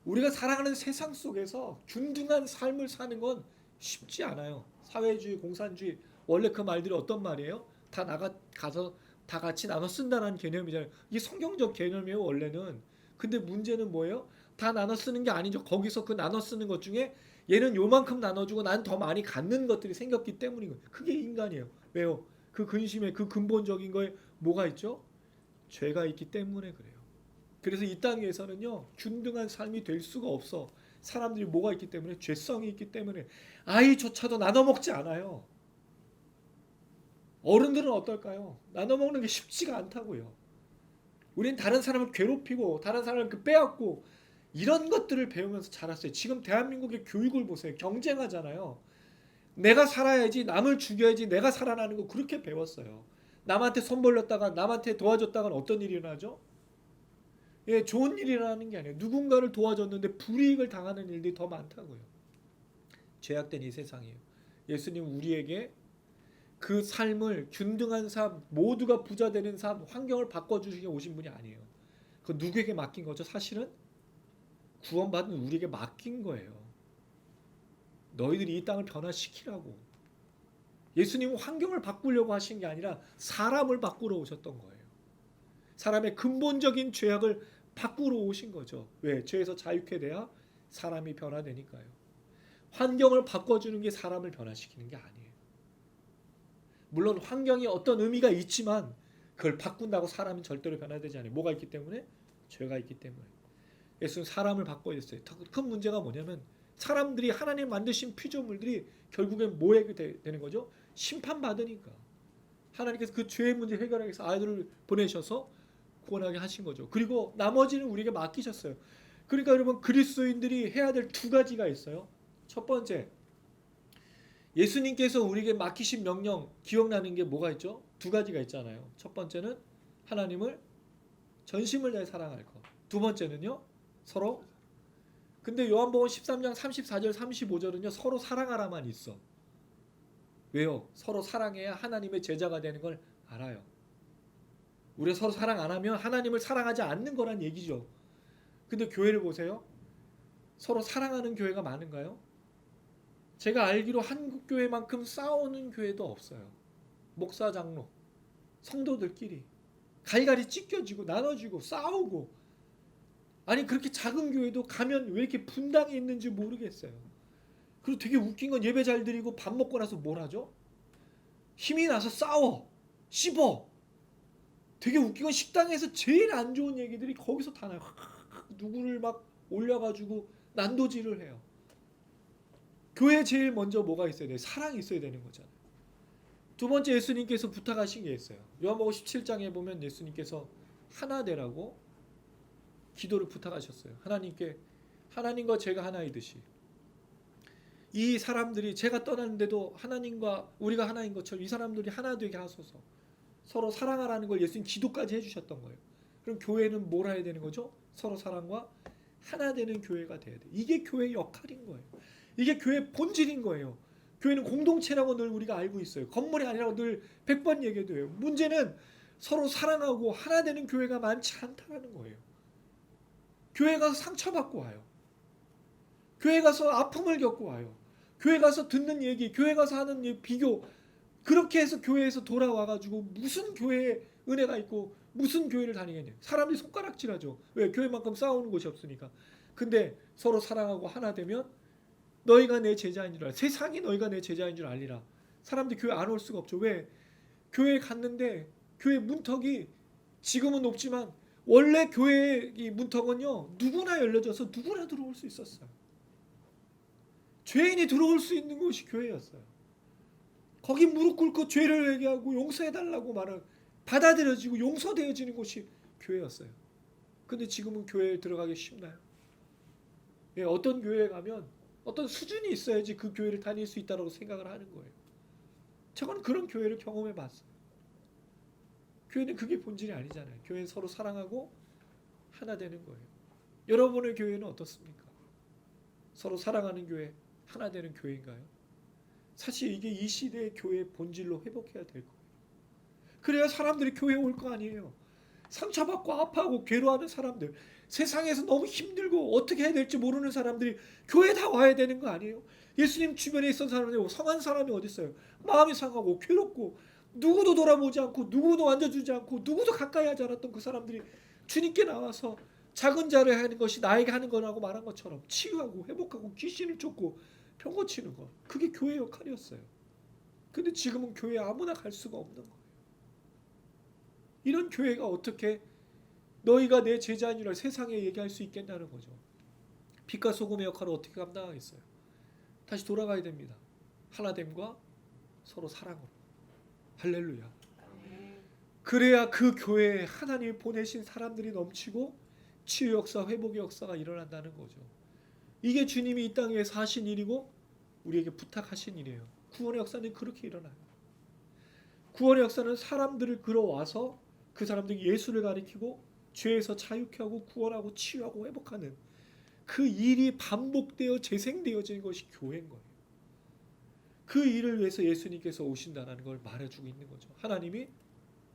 우리가 살아가는 세상 속에서 균등한 삶을 사는 건 쉽지 않아요. 사회주의, 공산주의 원래 그 말들이 어떤 말이에요? 다 가서 다 같이 나눠 쓴다는 개념이잖아요. 이게 성경적 개념이에요 원래는. 근데 문제는 뭐예요? 다 나눠 쓰는 게 아니죠. 거기서 그 나눠 쓰는 것 중에 얘는 요만큼 나눠주고 난 더 많이 갖는 것들이 생겼기 때문인 거예요. 그게 인간이에요. 왜요? 그 근심에 그 근본적인 거에 뭐가 있죠? 죄가 있기 때문에 그래요. 그래서 이 땅에서는요 균등한 삶이 될 수가 없어. 사람들이 뭐가 있기 때문에? 죄성이 있기 때문에. 아이조차도 나눠 먹지 않아요. 어른들은 어떨까요? 나눠 먹는 게 쉽지가 않다고요. 우린 다른 사람을 괴롭히고 다른 사람을 빼앗고 이런 것들을 배우면서 자랐어요. 지금 대한민국의 교육을 보세요. 경쟁하잖아요. 내가 살아야지, 남을 죽여야지, 내가 살아나는 거 그렇게 배웠어요. 남한테 손 벌렸다가 남한테 도와줬다가는 어떤 일이 일어나죠? 예, 좋은 일이 일어나는 게 아니에요. 누군가를 도와줬는데 불이익을 당하는 일들이 더 많다고요. 죄악된 이 세상이에요. 예수님 우리에게 그 삶을 균등한 삶, 모두가 부자 되는 삶, 환경을 바꿔주시기 오신 분이 아니에요. 그 누구에게 맡긴 거죠? 사실은 구원받은 우리에게 맡긴 거예요. 너희들이 이 땅을 변화시키라고. 예수님은 환경을 바꾸려고 하신 게 아니라 사람을 바꾸러 오셨던 거예요. 사람의 근본적인 죄악을 바꾸러 오신 거죠. 왜? 죄에서 자유케 돼야 사람이 변화되니까요. 환경을 바꿔주는 게 사람을 변화시키는 게 아니에요. 물론 환경이 어떤 의미가 있지만 그걸 바꾼다고 사람은 절대로 변화되지 않아요. 뭐가 있기 때문에? 죄가 있기 때문에. 예수는 사람을 바꿔야 했어요. 더 큰 문제가 뭐냐면 사람들이 하나님 만드신 피조물들이 결국엔 뭐에 되는 거죠? 심판받으니까. 하나님께서 그 죄의 문제 해결하기 위해서 아이들을 보내셔서 구원하게 하신 거죠. 그리고 나머지는 우리에게 맡기셨어요. 그러니까 여러분 그리스도인들이 해야 될 두 가지가 있어요. 첫 번째, 예수님께서 우리에게 맡기신 명령 기억나는 게 뭐가 있죠? 두 가지가 있잖아요. 첫 번째는 하나님을 전심을 다해 사랑할 것. 두 번째는요. 서로. 근데 요한복음 13장 34절 35절은요. 서로 사랑하라만 있어. 왜요? 서로 사랑해야 하나님의 제자가 되는 걸 알아요. 우리가 서로 사랑 안 하면 하나님을 사랑하지 않는 거란 얘기죠. 근데 교회를 보세요. 서로 사랑하는 교회가 많은가요? 제가 알기로 한국 교회만큼 싸우는 교회도 없어요. 목사 장로, 성도들끼리 갈갈이 찢겨지고 나눠지고 싸우고, 아니 그렇게 작은 교회도 가면 왜 이렇게 분당이 있는지 모르겠어요. 그리고 되게 웃긴 건 예배 잘 드리고 밥 먹고 나서 뭘 하죠? 힘이 나서 싸워, 씹어. 되게 웃긴 건 식당에서 제일 안 좋은 얘기들이 거기서 다 나요. 누구를 막 올려가지고 난도질을 해요. 교회 제일 먼저 뭐가 있어야 돼요? 사랑이 있어야 되는 거잖아요. 두 번째 예수님께서 부탁하신 게 있어요. 요한복음 17장에 보면 예수님께서 하나 되라고 기도를 부탁하셨어요. 하나님께, 하나님과 제가 하나이듯이 이 사람들이 제가 떠났는데도 하나님과 우리가 하나인 것처럼 이 사람들이 하나 되게 하소서. 서로 사랑하라는 걸 예수님 기도까지 해주셨던 거예요. 그럼 교회는 뭘 해야 되는 거죠? 서로 사랑과 하나 되는 교회가 돼야 돼. 이게 교회의 역할인 거예요. 이게 교회의 본질인 거예요. 교회는 공동체라고 늘 우리가 알고 있어요. 건물이 아니라고 늘 100번 얘기해도 해요. 문제는 서로 사랑하고 하나 되는 교회가 많지 않다는 거예요. 교회 가서 상처받고 와요. 교회 가서 아픔을 겪고 와요. 교회 가서 듣는 얘기, 교회 가서 하는 비교, 그렇게 해서 교회에서 돌아와가지고 무슨 교회에 은혜가 있고 무슨 교회를 다니겠냐. 사람들이 손가락질하죠. 왜? 교회만큼 싸우는 곳이 없으니까. 근데 서로 사랑하고 하나 되면 너희가 내 제자인 줄 알라. 세상이 너희가 내 제자인 줄 알리라. 사람들이 교회 안 올 수가 없죠. 왜? 교회에 갔는데 교회 문턱이 지금은 높지만 원래 교회의 이 문턱은요, 누구나 열려져서 누구나 들어올 수 있었어요. 죄인이 들어올 수 있는 곳이 교회였어요. 거기 무릎 꿇고 죄를 회개하고 용서해달라고 말하는, 받아들여지고 용서되어지는 곳이 교회였어요. 근데 지금은 교회에 들어가기 쉽나요? 예, 어떤 교회에 가면 어떤 수준이 있어야지 그 교회를 다닐 수 있다고 생각을 하는 거예요. 저는 그런 교회를 경험해 봤어요. 교회는 그게 본질이 아니잖아요. 교회는 서로 사랑하고 하나 되는 거예요. 여러분의 교회는 어떻습니까? 서로 사랑하는 교회, 하나 되는 교회인가요? 사실 이게 이 시대의 교회의 본질로 회복해야 될 거예요. 그래야 사람들이 교회에 올 거 아니에요. 상처받고 아파하고 괴로워하는 사람들, 세상에서 너무 힘들고 어떻게 해야 될지 모르는 사람들이 교회에 다 와야 되는 거 아니에요? 예수님 주변에 있던 사람들이 성한 사람이 어디 있어요? 마음이 상하고 괴롭고 누구도 돌아보지 않고 누구도 앉아주지 않고 누구도 가까이 하지 않았던 그 사람들이 주님께 나와서 작은 자를 하는 것이 나에게 하는 거라고 말한 것처럼 치유하고 회복하고 귀신을 쫓고 병 고치는 거, 그게 교회의 역할이었어요. 근데 지금은 교회에 아무나 갈 수가 없는 거예요. 이런 교회가 어떻게 너희가 내 제자인 줄 세상에 얘기할 수 있겠냐는 거죠. 빛과 소금의 역할을 어떻게 감당하겠어요? 다시 돌아가야 됩니다. 하나됨과 서로 사랑으로. 할렐루야. 그래야 그 교회에 하나님이 보내신 사람들이 넘치고 치유 역사, 회복의 역사가 일어난다는 거죠. 이게 주님이 이 땅에 하신 일이고 우리에게 부탁하신 일이에요. 구원의 역사는 그렇게 일어나요. 구원의 역사는 사람들을 끌어와서 그 사람들이 예수를 가리키고 죄에서 자유케 하고 구원하고 치유하고 회복하는 그 일이 반복되어 재생되어지는 것이 교회인 거예요. 그 일을 위해서 예수님께서 오신다는 걸 말해주고 있는 거죠. 하나님이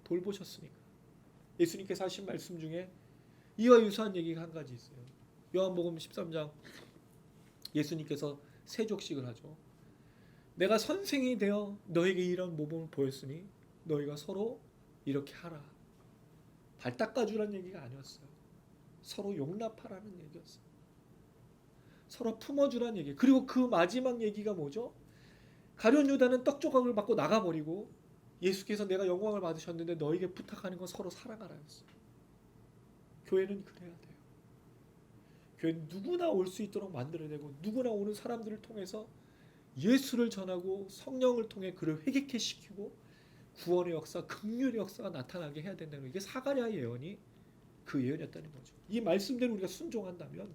돌보셨으니까. 예수님께서 하신 말씀 중에 이와 유사한 얘기가 한 가지 있어요. 요한복음 13장 예수님께서 세족식을 하죠. 내가 선생이 되어 너에게 이런 모범을 보였으니 너희가 서로 이렇게 하라. 발 닦아주라는 얘기가 아니었어요. 서로 용납하라는 얘기였어요. 서로 품어주라는 얘기. 그리고 그 마지막 얘기가 뭐죠? 가룟 유다는 떡 조각을 받고 나가버리고 예수께서 내가 영광을 받으셨는데 너에게 부탁하는 건 서로 사랑하라였어요. 교회는 그래야 돼요. 교회는 누구나 올 수 있도록 만들어야 되고 누구나 오는 사람들을 통해서 예수를 전하고 성령을 통해 그를 회개케 시키고 구원의 역사, 긍휼의 역사가 나타나게 해야 된다는 거예요. 이게 사가랴의 예언이 그 예언이었다는 거죠. 이 말씀대로 우리가 순종한다면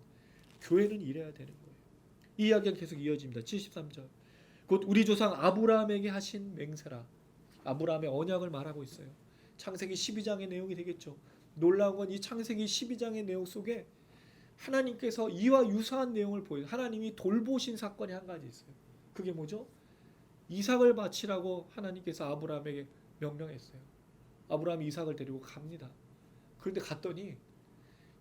교회는 이래야 되는 거예요. 이 이야기가 계속 이어집니다. 73절. 곧 우리 조상 아브라함에게 하신 맹세라. 아브라함의 언약을 말하고 있어요. 창세기 12장의 내용이 되겠죠. 놀라운 건 이 창세기 12장의 내용 속에 하나님께서 이와 유사한 내용을 보여요. 하나님이 돌보신 사건이 한 가지 있어요. 그게 뭐죠? 이삭을 바치라고 하나님께서 아브라함에게 명령했어요. 아브라함이 이삭을 데리고 갑니다. 그런데 갔더니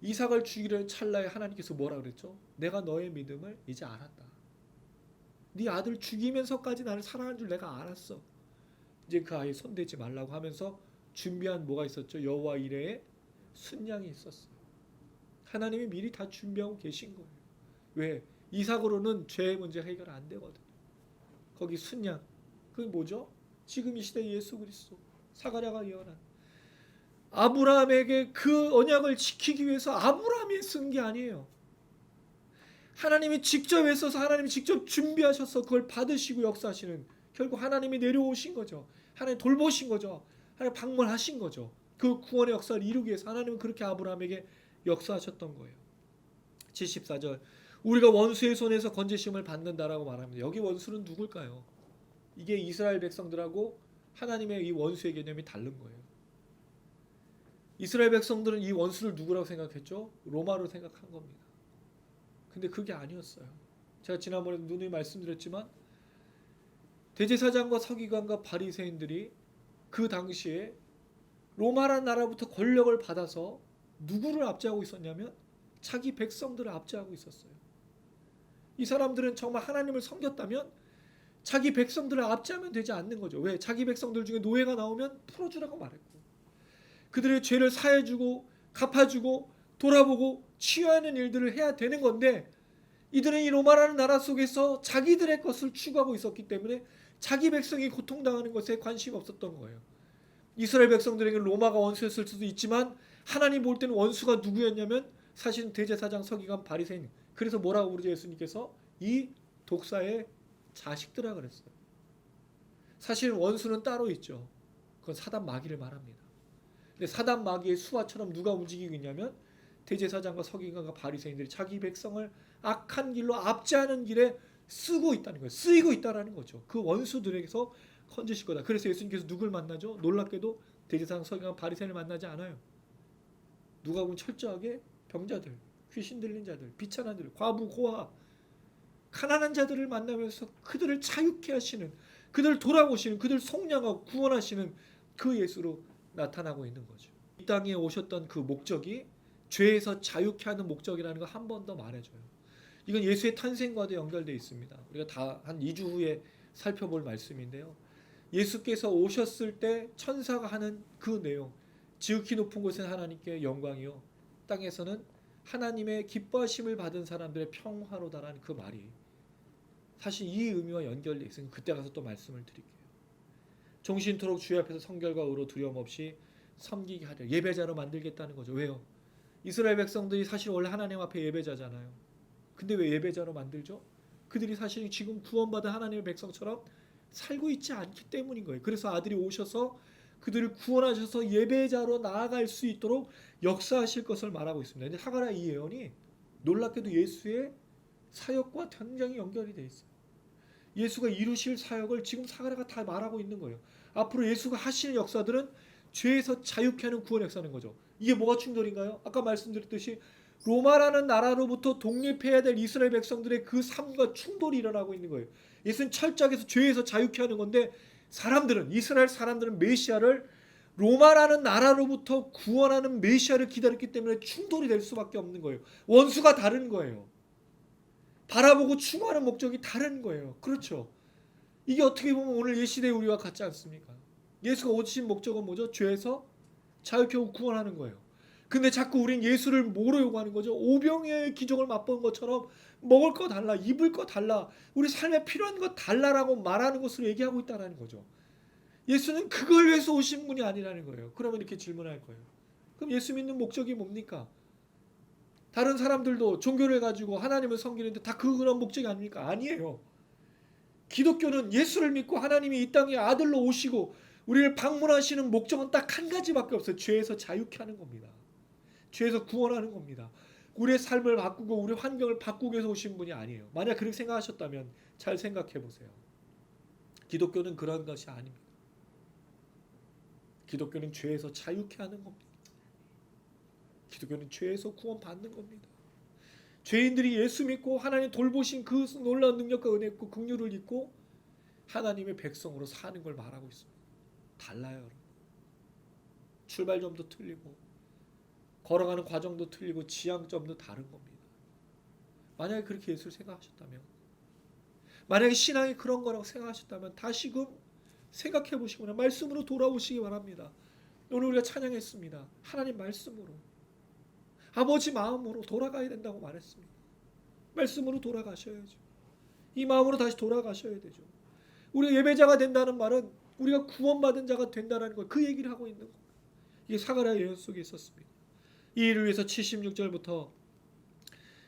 이삭을 죽이려는 찰나에 하나님께서 뭐라 그랬죠? 내가 너의 믿음을 이제 알았다. 네 아들 죽이면서까지 나를 사랑하는 줄 내가 알았어. 이제 그 아이 손대지 말라고 하면서 준비한 뭐가 있었죠? 여호와 이레의 순양이 있었어요. 하나님이 미리 다 준비하고 계신 거예요. 왜? 이삭으로는 죄의 문제 해결 안 되거든요. 거기 순양, 그게 뭐죠? 지금 이 시대 예수 그리스도, 사가랴가 예언한 아브라함에게 그 언약을 지키기 위해서 아브라함이 쓴 게 아니에요. 하나님이 직접 애써서 하나님이 직접 준비하셔서 그걸 받으시고 역사하시는, 결국 하나님이 내려오신 거죠. 하나님 돌보신 거죠. 하나님 방문하신 거죠. 그 구원의 역사를 이루기 위해서 하나님은 그렇게 아브라함에게 역사하셨던 거예요. 74절, 우리가 원수의 손에서 건지심을 받는다라고 말합니다. 여기 원수는 누굴까요? 이게 이스라엘 백성들하고 하나님의 이 원수의 개념이 다른 거예요. 이스라엘 백성들은 이 원수를 누구라고 생각했죠? 로마로 생각한 겁니다. 근데 그게 아니었어요. 제가 지난번에 누누이 말씀드렸지만 대제사장과 서기관과 바리새인들이 그 당시에 로마라는 나라부터 권력을 받아서 누구를 압제하고 있었냐면 자기 백성들을 압제하고 있었어요. 이 사람들은 정말 하나님을 섬겼다면 자기 백성들을 압제하면 되지 않는 거죠. 왜? 자기 백성들 중에 노예가 나오면 풀어주라고 말했고, 그들의 죄를 사해주고 갚아주고 돌아보고 치유하는 일들을 해야 되는 건데, 이들은 이 로마라는 나라 속에서 자기들의 것을 추구하고 있었기 때문에 자기 백성이 고통당하는 것에 관심이 없었던 거예요. 이스라엘 백성들에게 로마가 원수였을 수도 있지만 하나님 볼 때는 원수가 누구였냐면 사실은 대제사장, 서기관, 바리새인. 그래서 뭐라고 부르죠? 예수님께서 이 독사의 자식들아 그랬어요. 사실 원수는 따로 있죠. 그건 사단 마귀를 말합니다. 근데 사단 마귀의 수하처럼 누가 움직이고 있냐면 대제사장과 서기관과 바리새인들이 자기 백성을 악한 길로 압제하는 길에 쓰고 있다는 거예요. 쓰이고 있다라는 거죠. 그 원수들에게서 건지실 거다. 그래서 예수님께서 누굴 만나죠? 놀랍게도 대제사장, 서기관, 바리새인을 만나지 않아요. 누가 보면 철저하게 병자들, 귀신 들린 자들, 비천한 자들, 과부, 고아, 가난한 자들을 만나면서 그들을 자유케 하시는, 그들을 돌아보시는, 그들을 속량하고 구원하시는 그 예수로 나타나고 있는 거죠. 이 땅에 오셨던 그 목적이 죄에서 자유케 하는 목적이라는 걸 한 번 더 말해줘요. 이건 예수의 탄생과도 연결되어 있습니다. 우리가 다 한 2주 후에 살펴볼 말씀인데요. 예수께서 오셨을 때 천사가 하는 그 내용, 지극히 높은 곳에는 하나님께 영광이요 땅에서는 하나님의 기뻐하심을 받은 사람들의 평화로다라는 그 말이 사실 이 의미와 연결되어 있으니 그때 가서 또 말씀을 드릴게요. 종신토록 주의 앞에서 성결과 의로 두려움 없이 섬기게 하려 예배자로 만들겠다는 거죠. 왜요? 이스라엘 백성들이 사실 원래 하나님 앞에 예배자잖아요. 근데 왜 예배자로 만들죠? 그들이 사실 지금 구원받은 하나님의 백성처럼 살고 있지 않기 때문인 거예요. 그래서 아들이 오셔서 그들을 구원하셔서 예배자로 나아갈 수 있도록 역사하실 것을 말하고 있습니다. 근데 사가랴 이 예언이 놀랍게도 예수의 사역과 굉장히 연결이 돼 있어요. 예수가 이루실 사역을 지금 사가랴가 다 말하고 있는 거예요. 앞으로 예수가 하시는 역사들은 죄에서 자유케 하는 구원 역사는 거죠. 이게 뭐가 충돌인가요? 아까 말씀드렸듯이 로마라는 나라로부터 독립해야 될 이스라엘 백성들의 그 삶과 충돌이 일어나고 있는 거예요. 예수는 철저하게 죄에서 자유케 하는 건데 사람들은, 이스라엘 사람들은 메시아를 로마라는 나라로부터 구원하는 메시아를 기다렸기 때문에 충돌이 될 수밖에 없는 거예요. 원수가 다른 거예요. 바라보고 추구하는 목적이 다른 거예요. 그렇죠. 이게 어떻게 보면 오늘 이 시대의 우리와 같지 않습니까? 예수가 오신 목적은 뭐죠? 죄에서 자유케 하고 구원하는 거예요. 근데 자꾸 우린 예수를 뭐로 요구하는 거죠? 오병이어의 기적을 맛본 것처럼 먹을 거 달라, 입을 거 달라, 우리 삶에 필요한 거 달라라고 말하는 것으로 얘기하고 있다는 거죠. 예수는 그걸 위해서 오신 분이 아니라는 거예요. 그러면 이렇게 질문할 거예요. 그럼 예수 믿는 목적이 뭡니까? 다른 사람들도 종교를 가지고 하나님을 섬기는데 다 그런 목적이 아닙니까? 아니에요. 기독교는 예수를 믿고 하나님이 이 땅에 아들로 오시고 우리를 방문하시는 목적은 딱 한 가지밖에 없어요. 죄에서 자유케 하는 겁니다. 죄에서 구원하는 겁니다. 우리의 삶을 바꾸고 우리 환경을 바꾸기 위해서 오신 분이 아니에요. 만약 그렇게 생각하셨다면 잘 생각해 보세요. 기독교는 그런 것이 아닙니다. 기독교는 죄에서 자유케 하는 겁니다. 기독교는 죄에서 구원받는 겁니다. 죄인들이 예수 믿고 하나님 돌보신 그 놀라운 능력과 은혜 있고 긍휼을 입고 하나님의 백성으로 사는 걸 말하고 있습니다. 달라요, 여러분. 출발점도 틀리고 걸어가는 과정도 틀리고 지향점도 다른 겁니다. 만약에 그렇게 예수를 생각하셨다면, 만약에 신앙이 그런 거라고 생각하셨다면 다시금 생각해 보시고 말씀으로 돌아오시기 바랍니다. 오늘 우리가 찬양했습니다. 하나님 말씀으로, 아버지 마음으로 돌아가야 된다고 말했습니다. 말씀으로 돌아가셔야죠. 이 마음으로 다시 돌아가셔야 되죠. 우리가 예배자가 된다는 말은 우리가 구원받은 자가 된다는 걸, 그 얘기를 하고 있는 겁니다. 이게 사가랴 예언 속에 있었습니다. 이 일을 위해서 76절부터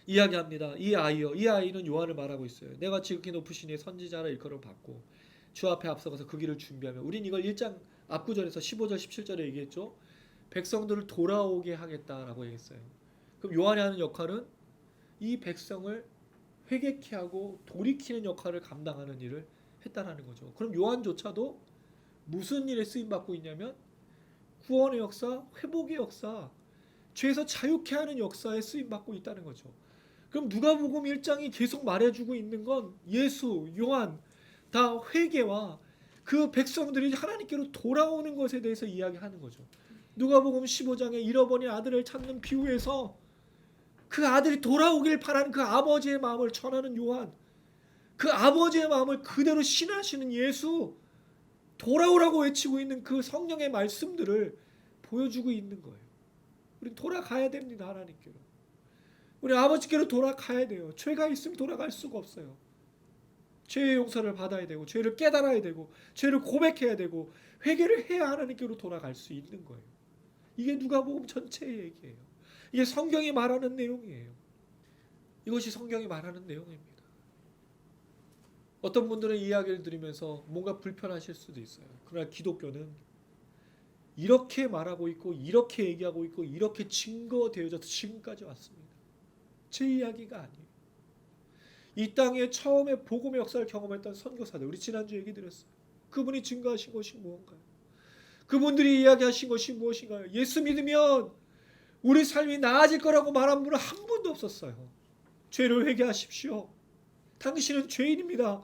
이야기합니다. 이 아이요, 이 아이는 요한을 말하고 있어요. 내가 지극히 높으신 이의 선지자라 일컬음을 받고 주 앞에 앞서가서 그 길을 준비하며, 우린 이걸 1장 앞구절에서 15절 17절에 얘기했죠. 백성들을 돌아오게 하겠다라고 얘기했어요. 그럼 요한이 하는 역할은 이 백성을 회개케 하고 돌이키는 역할을 감당하는 일을 했다라는 거죠. 그럼 요한조차도 무슨 일에 쓰임 받고 있냐면 구원의 역사, 회복의 역사, 죄에서 자유케 하는 역사에 쓰임 받고 있다는 거죠. 그럼 누가복음 1장이 계속 말해주고 있는 건 예수, 요한 다 회개와 그 백성들이 하나님께로 돌아오는 것에 대해서 이야기하는 거죠. 누가복음 15장에 잃어버린 아들을 찾는 비유에서 그 아들이 돌아오길 바라는 그 아버지의 마음을 전하는 요한, 그 아버지의 마음을 그대로 신하시는 예수, 돌아오라고 외치고 있는 그 성령의 말씀들을 보여주고 있는 거예요. 우리 돌아가야 됩니다. 하나님께로. 우리 아버지께로 돌아가야 돼요. 죄가 있으면 돌아갈 수가 없어요. 죄의 용서를 받아야 되고, 죄를 깨달아야 되고, 죄를 고백해야 되고, 회개를 해야 하나님께로 돌아갈 수 있는 거예요. 이게 누가복음 전체의 얘기예요. 이게 성경이 말하는 내용이에요. 이것이 성경이 말하는 내용입니다. 어떤 분들은 이야기를 들으면서 뭔가 불편하실 수도 있어요. 그러나 기독교는 이렇게 말하고 있고, 이렇게 얘기하고 있고, 이렇게 증거되어져서 지금까지 왔습니다. 제 이야기가 아니에요. 이 땅에 처음에 복음의 역사를 경험했던 선교사들, 우리 지난주 얘기 드렸어요. 그분이 증거하신 것이 무엇인가요? 그분들이 이야기하신 것이 무엇인가요? 예수 믿으면 우리 삶이 나아질 거라고 말한 분은 한 분도 없었어요. 죄를 회개하십시오. 당신은 죄인입니다.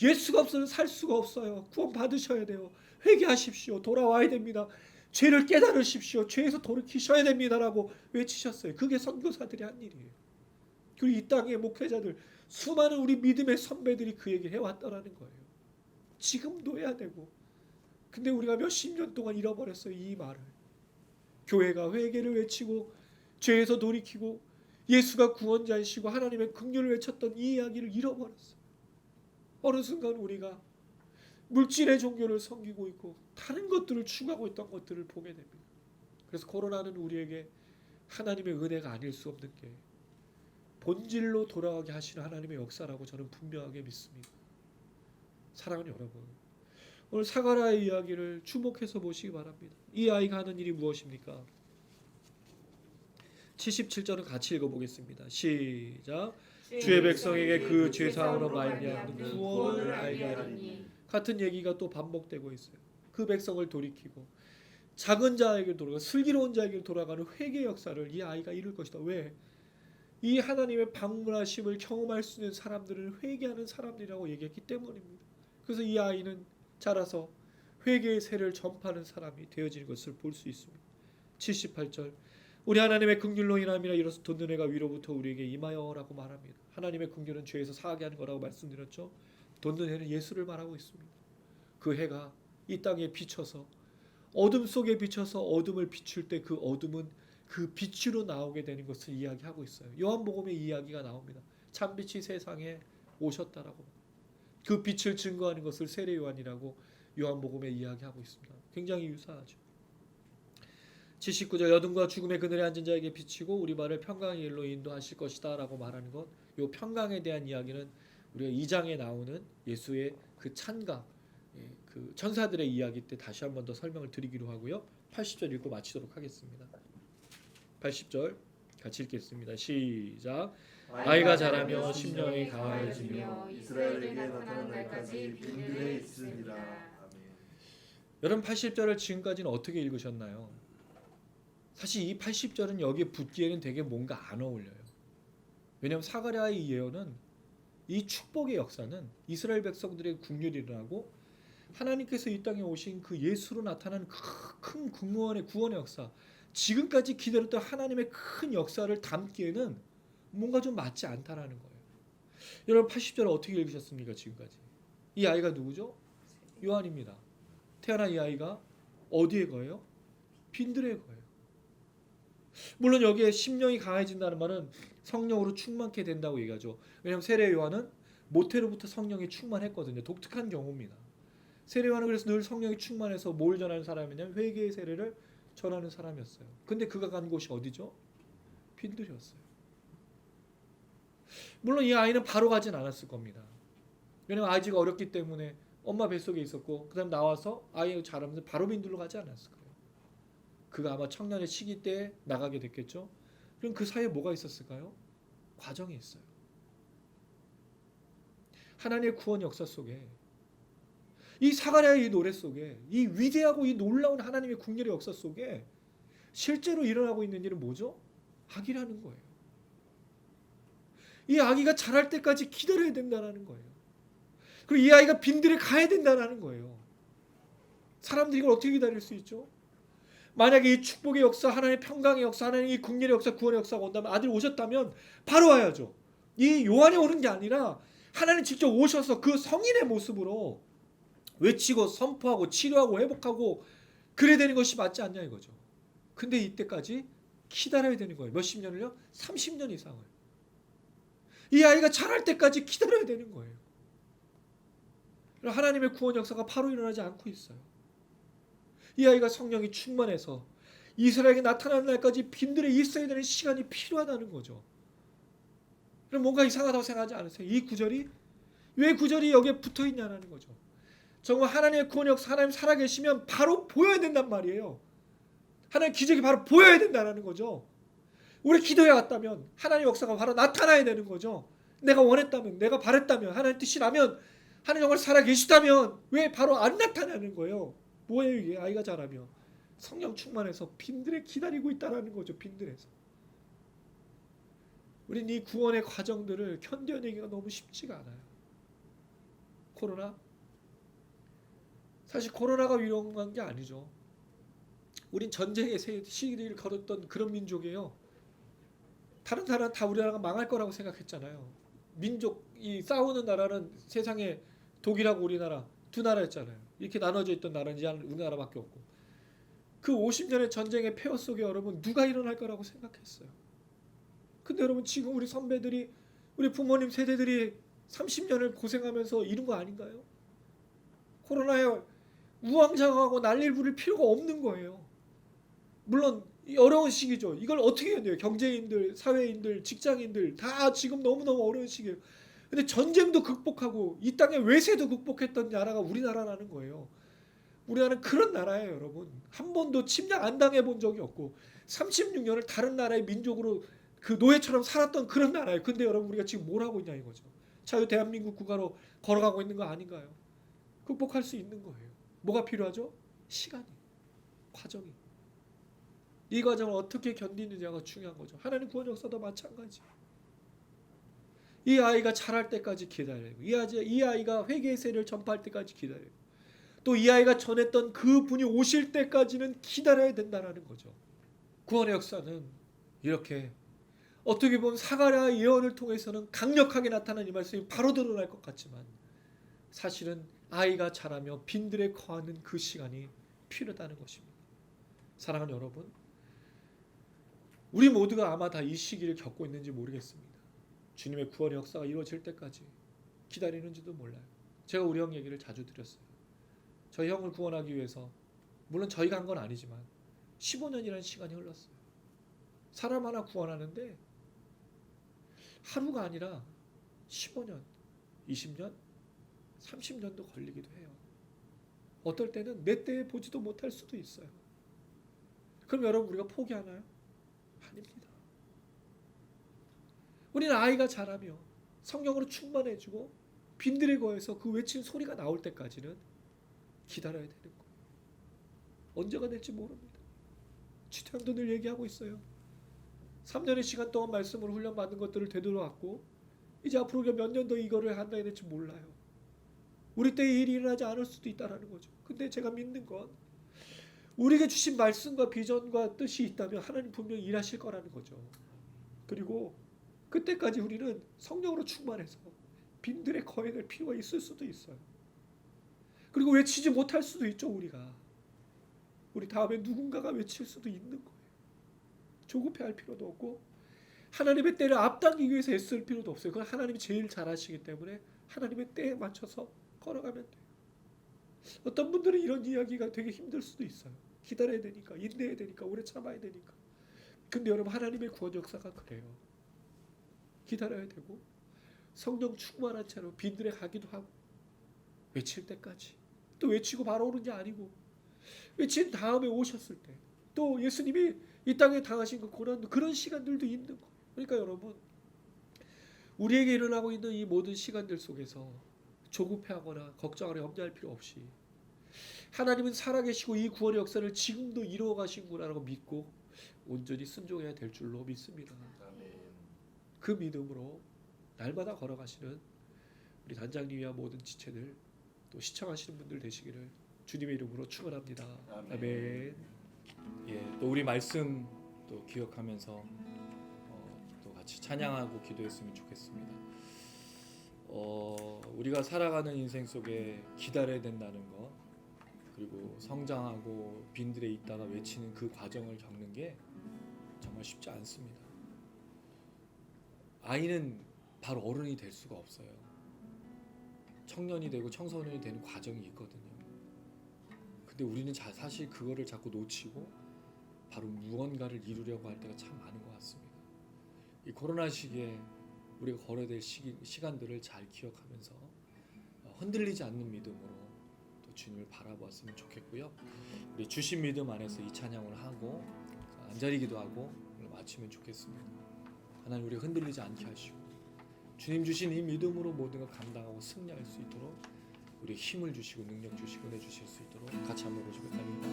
예수가 없어서 살 수가 없어요. 구원 받으셔야 돼요. 회개하십시오. 돌아와야 됩니다. 죄를 깨달으십시오. 죄에서 돌이키셔야 됩니다라고 외치셨어요. 그게 선교사들이 한 일이에요. 그리고 이 땅의 목회자들, 수많은 우리 믿음의 선배들이 그 얘기를 해왔다라는 거예요. 지금도 해야 되고. 근데 우리가 몇십 년 동안 잃어버렸어요. 이 말을. 교회가 회개를 외치고 죄에서 돌이키고 예수가 구원자이시고 하나님의 긍휼을 외쳤던 이 이야기를 잃어버렸어요. 어느 순간 우리가 물질의 종교를 섬기고 있고 다른 것들을 추구하고 있던 것들을 보게 됩니다. 그래서 코로나는 우리에게 하나님의 은혜가 아닐 수 없는 게 본질로 돌아가게 하시는 하나님의 역사라고 저는 분명하게 믿습니다. 사랑하는 여러분, 오늘 사가랴의 이야기를 주목해서 보시기 바랍니다. 이 아이가 하는 일이 무엇입니까? 77절을 같이 읽어보겠습니다. 시작. 주의 백성에게 그 죄사함으로 말미암는 구원을 알게 하리니. 같은 얘기가 또 반복되고 있어요. 그 백성을 돌이키고 작은 자에게 돌아가 슬기로운 자에게 돌아가는 회개 역사를 이 아이가 이룰 것이다. 왜? 이 하나님의 방문하심을 경험할 수 있는 사람들을 회개하는 사람들이라고 얘기했기 때문입니다. 그래서 이 아이는 자라서 회개의 세를 전파하는 사람이 되어지는 것을 볼 수 있습니다. 78절 우리 하나님의 긍휼로 인함이라 이로써 돋는 해가 위로부터 우리에게 임하여라고 말합니다. 하나님의 긍휼은 죄에서 사하게 하는 거라고 말씀드렸죠. 돋는 해는 예수를 말하고 있습니다. 그 해가 이 땅에 비춰서 어둠 속에 비춰서 어둠을 비출 때 그 어둠은 그 빛으로 나오게 되는 것을 이야기하고 있어요. 요한복음에 이야기가 나옵니다. 참빛이 세상에 오셨다라고. 그 빛을 증거하는 것을 세례 요한이라고 요한복음에 이야기하고 있습니다. 굉장히 유사하죠. 79절 어둠과 죽음의 그늘에 앉은 자에게 비치고 우리 발을 평강의 길로 인도하실 것이다 라고 말하는 것, 이 평강에 대한 이야기는 우리가 2장에 나오는 예수의 그 찬가, 그 천사들의 이야기 때 다시 한 번 더 설명을 드리기로 하고요. 80절 읽고 마치도록 하겠습니다. 80절 같이 읽겠습니다. 시작. 아이가 자라며 심령이 강하여지며 이스라엘에게 나타난 날까지 빈들에 있으리라. 아멘. 여러분 80절을 지금까지는 어떻게 읽으셨나요? 사실 이 80절은 여기에 붙기에는 되게 뭔가 안 어울려요. 왜냐하면 사가랴의 예언은 이 축복의 역사는 이스라엘 백성들의 국률이 일어나고 하나님께서 이 땅에 오신 그 예수로 나타난 큰 구원의 역사, 지금까지 기다렸던 하나님의 큰 역사를 담기에는 뭔가 좀 맞지 않다라는 거예요. 여러분 80절 어떻게 읽으셨습니까? 지금까지 이 아이가 누구죠? 요한입니다. 태어난 이 아이가 어디에 거예요? 빈들에 거예요. 물론 여기에 심령이 강해진다는 말은 성령으로 충만케 된다고 얘기하죠. 왜냐하면 세례 요한은 모태로부터 성령이 충만했거든요. 독특한 경우입니다. 세례 요한은 그래서 늘 성령이 충만해서 뭘 전하는 사람이냐면 회개의 세례를 전하는 사람이었어요. 근데 그가 간 곳이 어디죠? 빈들이었어요. 물론 이 아이는 바로 가진 않았을 겁니다. 왜냐하면 아직 어렸기 때문에 엄마 뱃속에 있었고 그 다음 나와서 아이가 자라면서 바로 빈들로 가지 않았을 거예요. 그가 아마 청년의 시기 때 나가게 됐겠죠. 그럼 그 사이에 뭐가 있었을까요? 과정이 있어요. 하나님의 구원 역사 속에 이 사가랴의 이 노래 속에 이 위대하고 이 놀라운 하나님의 국률의 역사 속에 실제로 일어나고 있는 일은 뭐죠? 아기라는 거예요. 이 아기가 자랄 때까지 기다려야 된다는 거예요. 그리고 이 아이가 빈들에 가야 된다는 거예요. 사람들이 이걸 어떻게 기다릴 수 있죠? 만약에 이 축복의 역사, 하나님의 평강의 역사, 하나님의 이 국률의 역사, 구원의 역사가 온다면, 아들이 오셨다면 바로 와야죠. 이 요한이 오는 게 아니라 하나님 직접 오셔서 그 성인의 모습으로 외치고 선포하고 치료하고 회복하고 그래야 되는 것이 맞지 않냐 이거죠. 근데 이때까지 기다려야 되는 거예요. 몇십 년을요? 30년 이상을. 이 아이가 자랄 때까지 기다려야 되는 거예요. 하나님의 구원 역사가 바로 일어나지 않고 있어요. 이 아이가 성령이 충만해서 이스라엘에게 나타나는 날까지 빈들에 있어야 되는 시간이 필요하다는 거죠. 그럼 뭔가 이상하다고 생각하지 않으세요? 이 구절이 왜 구절이 여기에 붙어 있냐는 거죠. 정말 하나님의 구원 역사, 하나님 살아계시면 바로 보여야 된단 말이에요. 하나님 기적이 바로 보여야 된다는 거죠. 우리 기도해 왔다면 하나님 역사가 바로 나타나야 되는 거죠. 내가 원했다면, 내가 바랬다면, 하나님 뜻이라면, 하나님 정말 살아계시다면 왜 바로 안 나타나는 거예요? 뭐예요 이게? 아이가 자라며 성령 충만해서 빈들에 기다리고 있다는 거죠. 빈들에서. 우린 이 구원의 과정들을 견뎌내기가 너무 쉽지가 않아요. 코로나? 사실 코로나가 위험한 게 아니죠. 우린 전쟁의 시기를 걸었던 그런 민족이에요. 다른 나라는 다 우리나라가 망할 거라고 생각했잖아요. 민족이 싸우는 나라는 세상에 독일하고 우리나라 두 나라였잖아요. 이렇게 나눠져 있던 나라는 이제 우리나라밖에 없고. 그 50년의 전쟁의 폐허 속에 여러분 누가 일어날 거라고 생각했어요. 근데 여러분 지금 우리 선배들이 우리 부모님 세대들이 30년을 고생하면서 이룬 거 아닌가요? 코로나에 우왕좌왕하고 난리를 부릴 필요가 없는 거예요. 물론 어려운 시기죠. 이걸 어떻게 해야 돼요? 경제인들, 사회인들, 직장인들 다 지금 너무너무 어려운 시기예요. 근데 전쟁도 극복하고 이 땅의 외세도 극복했던 나라가 우리나라라는 거예요. 우리나라는 그런 나라예요, 여러분. 한 번도 침략 안 당해본 적이 없고 36년을 다른 나라의 민족으로 그 노예처럼 살았던 그런 나라예요. 근데 여러분 우리가 지금 뭘 하고 있냐 이거죠. 자유 대한민국 국가로 걸어가고 있는 거 아닌가요? 극복할 수 있는 거예요. 뭐가 필요하죠? 시간이, 과정이. 이 과정을 어떻게 견디느냐가 중요한 거죠. 하나님 구원 역사도 마찬가지. 이 아이가 자랄 때까지 기다려요. 이 아이가 회개의 세례를 전파할 때까지 기다려요. 또 이 아이가 전했던 그 분이 오실 때까지는 기다려야 된다는 거죠. 구원의 역사는 이렇게 어떻게 보면 사가랴 예언을 통해서는 강력하게 나타난 이 말씀이 바로 드러날 것 같지만 사실은 아이가 자라며 빈들에 거하는 그 시간이 필요하다는 것입니다. 사랑하는 여러분, 우리 모두가 아마 다 이 시기를 겪고 있는지 모르겠습니다. 주님의 구원의 역사가 이루어질 때까지 기다리는지도 몰라요. 제가 우리 형 얘기를 자주 드렸어요. 저희 형을 구원하기 위해서 물론 저희가 한 건 아니지만 15년이라는 시간이 흘렀어요. 사람 하나 구원하는데 하루가 아니라 15년, 20년, 30년도 걸리기도 해요. 어떨 때는 내 때에 보지도 못할 수도 있어요. 그럼 여러분 우리가 포기하나요? 아닙니다. 우리는 아이가 자라며 성령으로 충만해지고 빈들에 거해서 그 외친 소리가 나올 때까지는 기다려야 되는 거예요. 언제가 될지 모릅니다. 지태형도 늘 얘기하고 있어요. 3년의 시간 동안 말씀으로 훈련받은 것들을 되돌아왔고 이제 앞으로 몇 년 더 이거를 한다야 될지 몰라요. 우리 때에 일이 일어나지 않을 수도 있다라는 거죠. 근데 제가 믿는 건 우리에게 주신 말씀과 비전과 뜻이 있다면 하나님 분명히 일하실 거라는 거죠. 그리고 그때까지 우리는 성령으로 충만해서 빈들에 거행할 필요가 있을 수도 있어요. 그리고 외치지 못할 수도 있죠. 우리 다음에 누군가가 외칠 수도 있는 거예요. 조급해할 필요도 없고 하나님의 때를 앞당기기 위해서 애쓸 필요도 없어요. 그건 하나님이 제일 잘하시기 때문에 하나님의 때에 맞춰서 걸어가면 돼요. 어떤 분들은 이런 이야기가 되게 힘들 수도 있어요. 기다려야 되니까, 인내해야 되니까, 오래 참아야 되니까. 근데 여러분, 하나님의 구원 역사가 그래요. 기다려야 되고 성령 충만한 채로 빈들에 가기도 하고 외칠 때까지, 또 외치고 바로 오는 게 아니고 외친 다음에 오셨을 때, 또 예수님이 이 땅에 당하신 그 고난도, 그런 시간들도 있는 거예요. 그러니까 여러분, 우리에게 일어나고 있는 이 모든 시간들 속에서 조급해하거나 걱정하거나 염려할 필요 없이 하나님은 살아계시고 이 구원의 역사를 지금도 이루어 가신구나라고 믿고 온전히 순종해야 될 줄로 믿습니다. 그 믿음으로 날마다 걸어가시는 우리 단장님이와 모든 지체들, 또 시청하시는 분들 되시기를 주님의 이름으로 축원합니다. 아멘. 예, 또 우리 말씀 또 기억하면서 또 같이 찬양하고 기도했으면 좋겠습니다. 우리가 살아가는 인생 속에 기다려야 된다는 것, 그리고 성장하고 빈들에 있다가 외치는 그 과정을 겪는 게 정말 쉽지 않습니다. 아이는 바로 어른이 될 수가 없어요. 청년이 되고 청소년이 되는 과정이 있거든요. 근데 우리는 사실 그거를 자꾸 놓치고 바로 무언가를 이루려고 할 때가 참 많은 것 같습니다. 이 코로나 시기에 우리가 걸어야 될 시간들을 잘 기억하면서 흔들리지 않는 믿음으로 또 주님을 바라보았으면 좋겠고요. 우리 주신 믿음 안에서 이 찬양을 하고 앉아리 기도하고 오늘 마치면 좋겠습니다. 하나님, 우리가 흔들리지 않게 하시고 주님 주신 이 믿음으로 모든 걸 감당하고 승리할 수 있도록 우리 힘을 주시고 능력 주시고 은혜 주실 수 있도록 같이 한번 고백합니다.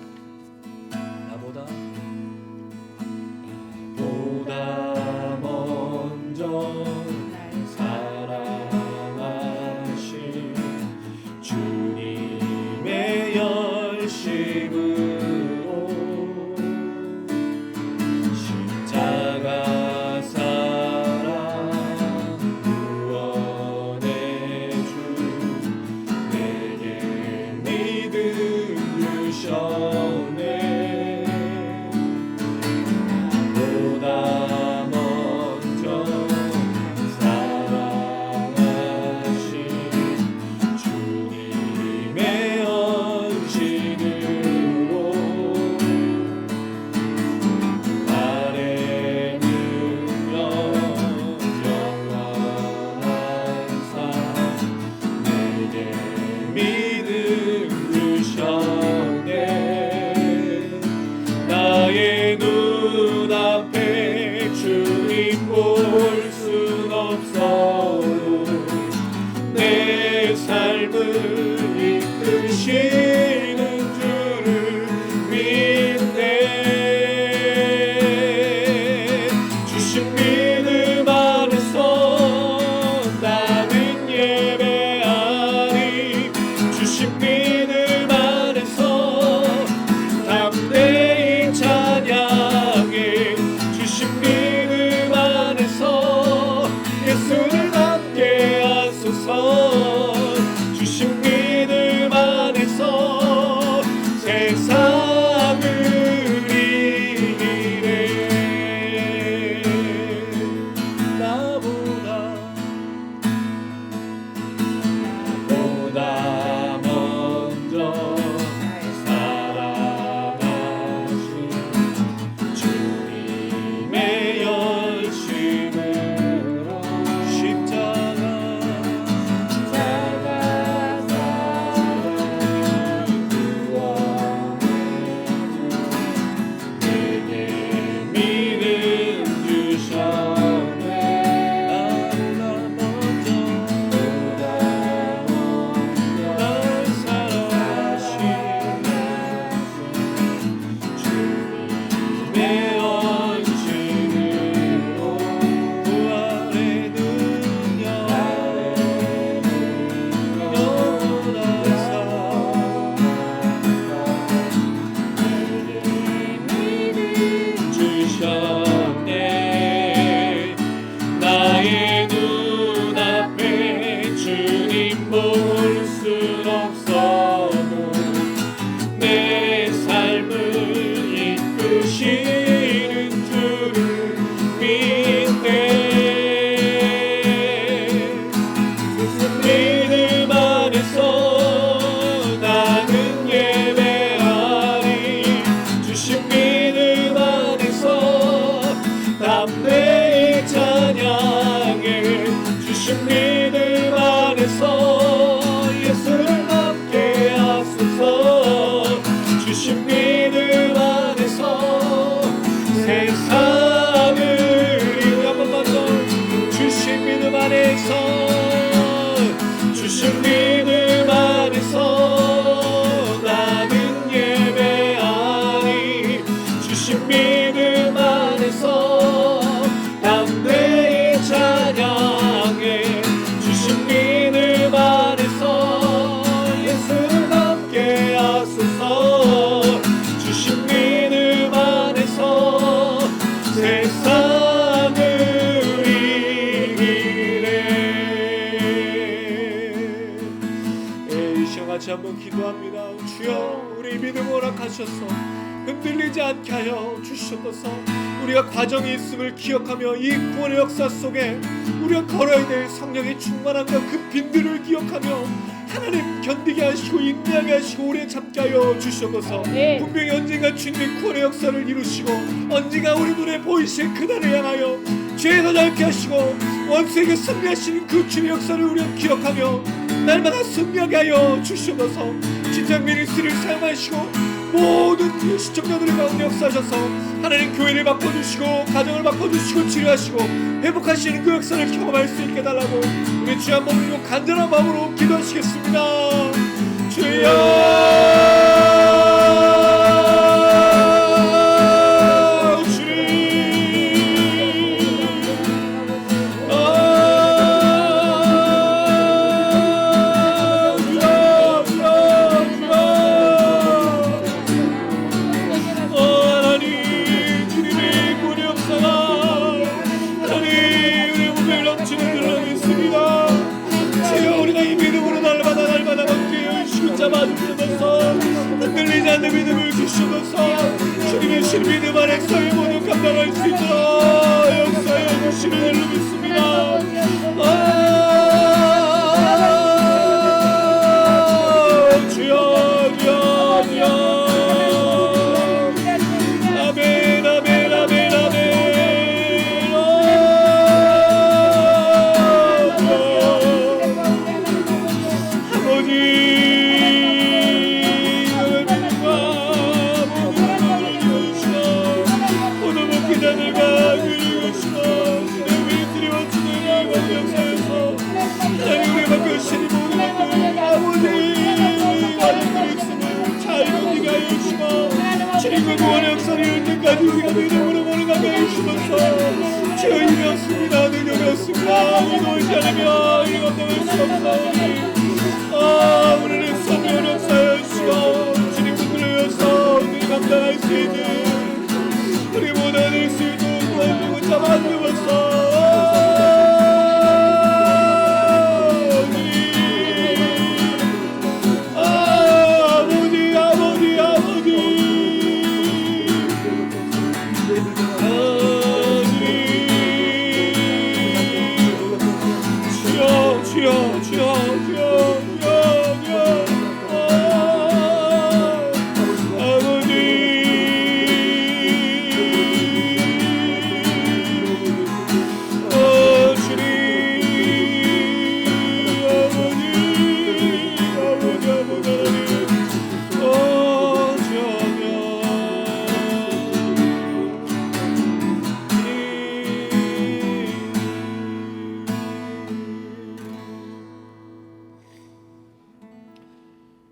나보다 먼저 사랑하신 주님의 열심으로 십자가 사랑 구원의 주 내게 믿음 주셨네. 보다 먼저 사랑하신 주님의 언신으로 말의 능력 영원한 삶 내게 믿음 주셨네. 나의 눈앞에 주님 볼 순 없어도 내 삶을 이끄시는 주를 믿네. 주신 믿음 안에서 나는 예배하리. 주신 믿음 안에서 담대히 찬양해. 주신 믿음 안에서 예수를 함께 하소서. 주신 믿음 안에서 주신 믿음 안에서 세상을 이루리. 한 번만 더. 주신 믿음 안에서 주신 믿음 안에서 나는 예배하니 주신 믿음 안에서 담대히 찬양해 주신 믿음 안에서 예수를 함께 하소서 주신 믿음 안에서 세상을 이기네. 이 시간 같이 한번 기도합니다. 주여 우리 믿음 허락하셔서 흔들리지 않게 하여 주시옵소서. 우리가 과정이 있음을 기억하며 이 구원의 역사 속에 우리가 걸어야 될 성령의 충만함과 그 빈들을 기억하며 하나님 견디게 하시고 인내하게 하시고 오래 참게 하여 주시옵소서. 네. 분명히 언젠가 주님의 구원의 역사를 이루시고 언젠가 우리 눈에 보이실 그날을 향하여 죄에서 자유케 하시고 원수에게 승리하시는 그 주님의 역사를 우리가 기억하며 날마다 승리하게 하여 주시옵소서. 진정 미니스트리를 사용하시고 모든 시청자들의 가운데 역사하셔서 하나님 교회를 바꿔주시고 가정을 바꿔주시고 치료하시고 회복하시는 그 역사를 경험할 수 있게 달라고 우리 주 한 번 울고 간절한 마음으로 기도하시겠습니다. 주여 잡아주셔서 흔들리지 않는 믿음을 주셔서 주님의 신 믿음 안에서의 모든 감당할 수 있도록 역사해 주시는 줄로 믿습니다. 주여 주여 주여 아멘 아멘 아멘 아멘. 주님의 구원의 역사를 이룰 때까지 우리가 믿음으로 몰아가게 해주셔서 주여 이겼습니다. 능력이었습니다. 의도하지 않으며 이 감당할 수 없사오니 오늘의 성령 역사에 주시고 주님 분들을 위해서 우리 감당할 수 있는 우리 모두 얻을 수 있는 도와주고 잡아주셔서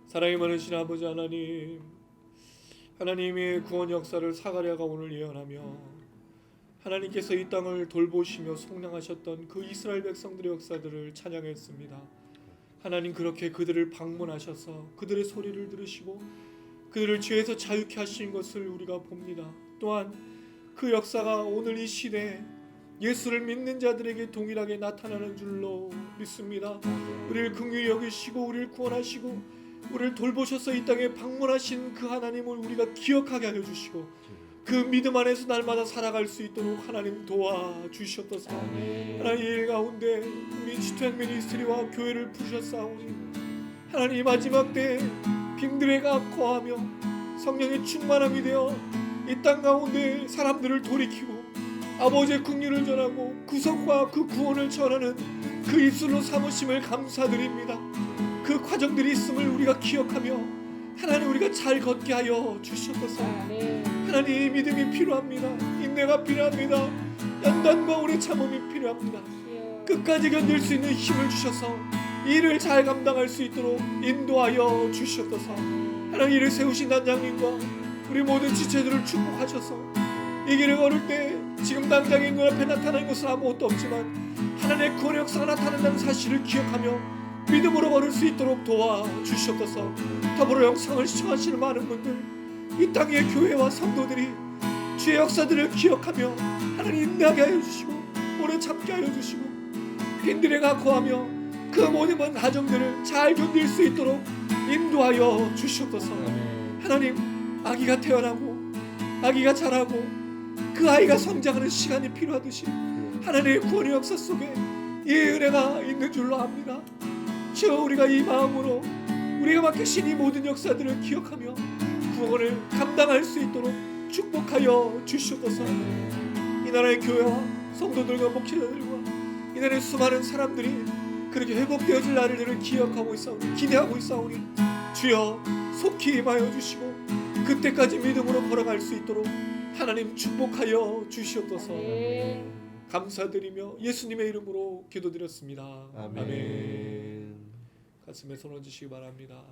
사랑이 많으신 아버지 하나님, 하나님의 구원 역사를 사가랴가 오늘 예언하며 하나님께서 이 땅을 돌보시며 속량하셨던 그 이스라엘 백성들의 역사들을 찬양했습니다. 하나님 그렇게 그들을 방문하셔서 그들의 소리를 들으시고 그들을 죄에서 자유케 하신 것을 우리가 봅니다. 또한 그 역사가 오늘 이 시대에 예수를 믿는 자들에게 동일하게 나타나는 줄로 믿습니다. 우리를 긍휼히 여기시고 우리를 구원하시고 우리를 돌보셔서 이 땅에 방문하신 그 하나님을 우리가 기억하게 하여 주시고 그 믿음 안에서 날마다 살아갈 수 있도록 하나님 도와주시옵소서. 하나님 일 가운데 우리 지투앤 미니스트리와 교회를 부르셨사오니 하나님 마지막 때에 빙들에가 거하며 성령의 충만함이 되어 이 땅 가운데 사람들을 돌이키고 아버지의 긍휼을 전하고 구속과 그 구원을 전하는 그 입술로 삼으심을 감사드립니다. 그 과정들이 있음을 우리가 기억하며 하나님 우리가 잘 걷게 하여 주시옵소서. 아멘. 하나님 믿음이 필요합니다. 인내가 필요합니다. 연단과 오래 참음이 필요합니다. 주여. 끝까지 견딜 수 있는 힘을 주셔서 일을 잘 감당할 수 있도록 인도하여 주시옵소서. 하나님 이를 세우신 단장님과 우리 모든 지체들을 축복하셔서 이 길을 걸을 때 지금 당장의 눈앞에 나타나는 것은 아무것도 없지만 하나님의 구원의 역사가 나타난다는 사실을 기억하며 믿음으로 걸을 수 있도록 도와주시옵소서. 더불어 영상을 시청하시는 많은 분들, 이 땅의 교회와 성도들이 주의 역사들을 기억하며 하나님 인내하게 하여 주시고 오래 참게 하여 주시고 빈들에가 거하며 그 모든 가정들을 잘 견딜 수 있도록 인도하여 주시옵소서. 하나님 아기가 태어나고 아기가 자라고 그 아이가 성장하는 시간이 필요하듯이 하나님의 구원의 역사 속에 이 은혜가 있는 줄로 압니다. 주여 우리가 이 마음으로 우리가 맡기신 이 모든 역사들을 기억하며 구원을 감당할 수 있도록 축복하여 주시옵소서. 이 나라의 교회와 성도들과 목회자들과 이 나라의 수많은 사람들이 그렇게 회복되어질 날을 기억하고 있사오니 기대하고 있사오니 주여 속히 임하여 주시고 그때까지 믿음으로 걸어갈 수 있도록 하나님 축복하여 주시옵소서. 아멘. 감사드리며 예수님의 이름으로 기도드렸습니다. 아멘. 가슴에 손 얹으시기 바랍니다.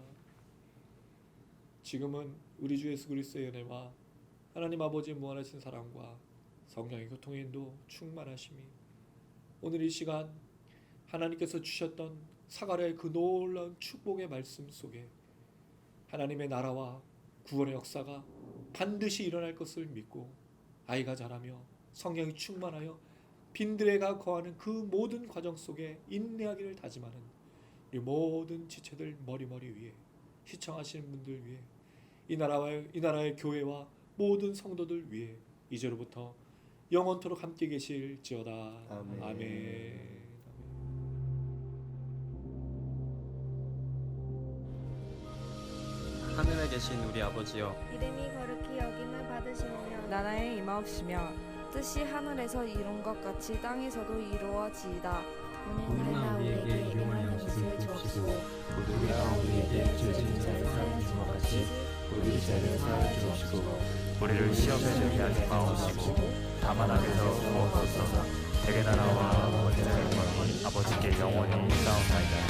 지금은 우리 주 예수 그리스도의 은혜와 하나님 아버지의 무한하신 사랑과 성령의 교통의 인도 충만하심이 오늘 이 시간 하나님께서 주셨던 사가랴의 그 놀라운 축복의 말씀 속에 하나님의 나라와 구원의 역사가 반드시 일어날 것을 믿고 아이가 자라며 성령이 충만하여 빈들에가 거하는 그 모든 과정 속에 인내하기를 다짐하는 우리 모든 지체들 머리머리 위에 시청하시는 분들 위해 이 나라의 교회와 모든 성도들 위해 이제로부터 영원토록 함께 계실지어다. 아멘. 아멘. 하늘에 계신 우리 아버지여, 이름이 거룩히 여김을 받으시오며 나라에 임하옵시며 뜻이 하늘에서 이룬 것 같이 땅에서도 이루어지이다. 오늘날 우리에게 일용할 양식을 주옵시고 우리가 우리에게 죄 지은 자를 사하여 준 것 같이 우리 죄를 사하여 주옵시고 우리를 시험에 들게 하지 마옵시고 다만 악에서 구원하옵소서. 대개 나라와 원죄와 영광이 아버지께 영원히 있사옵나이다.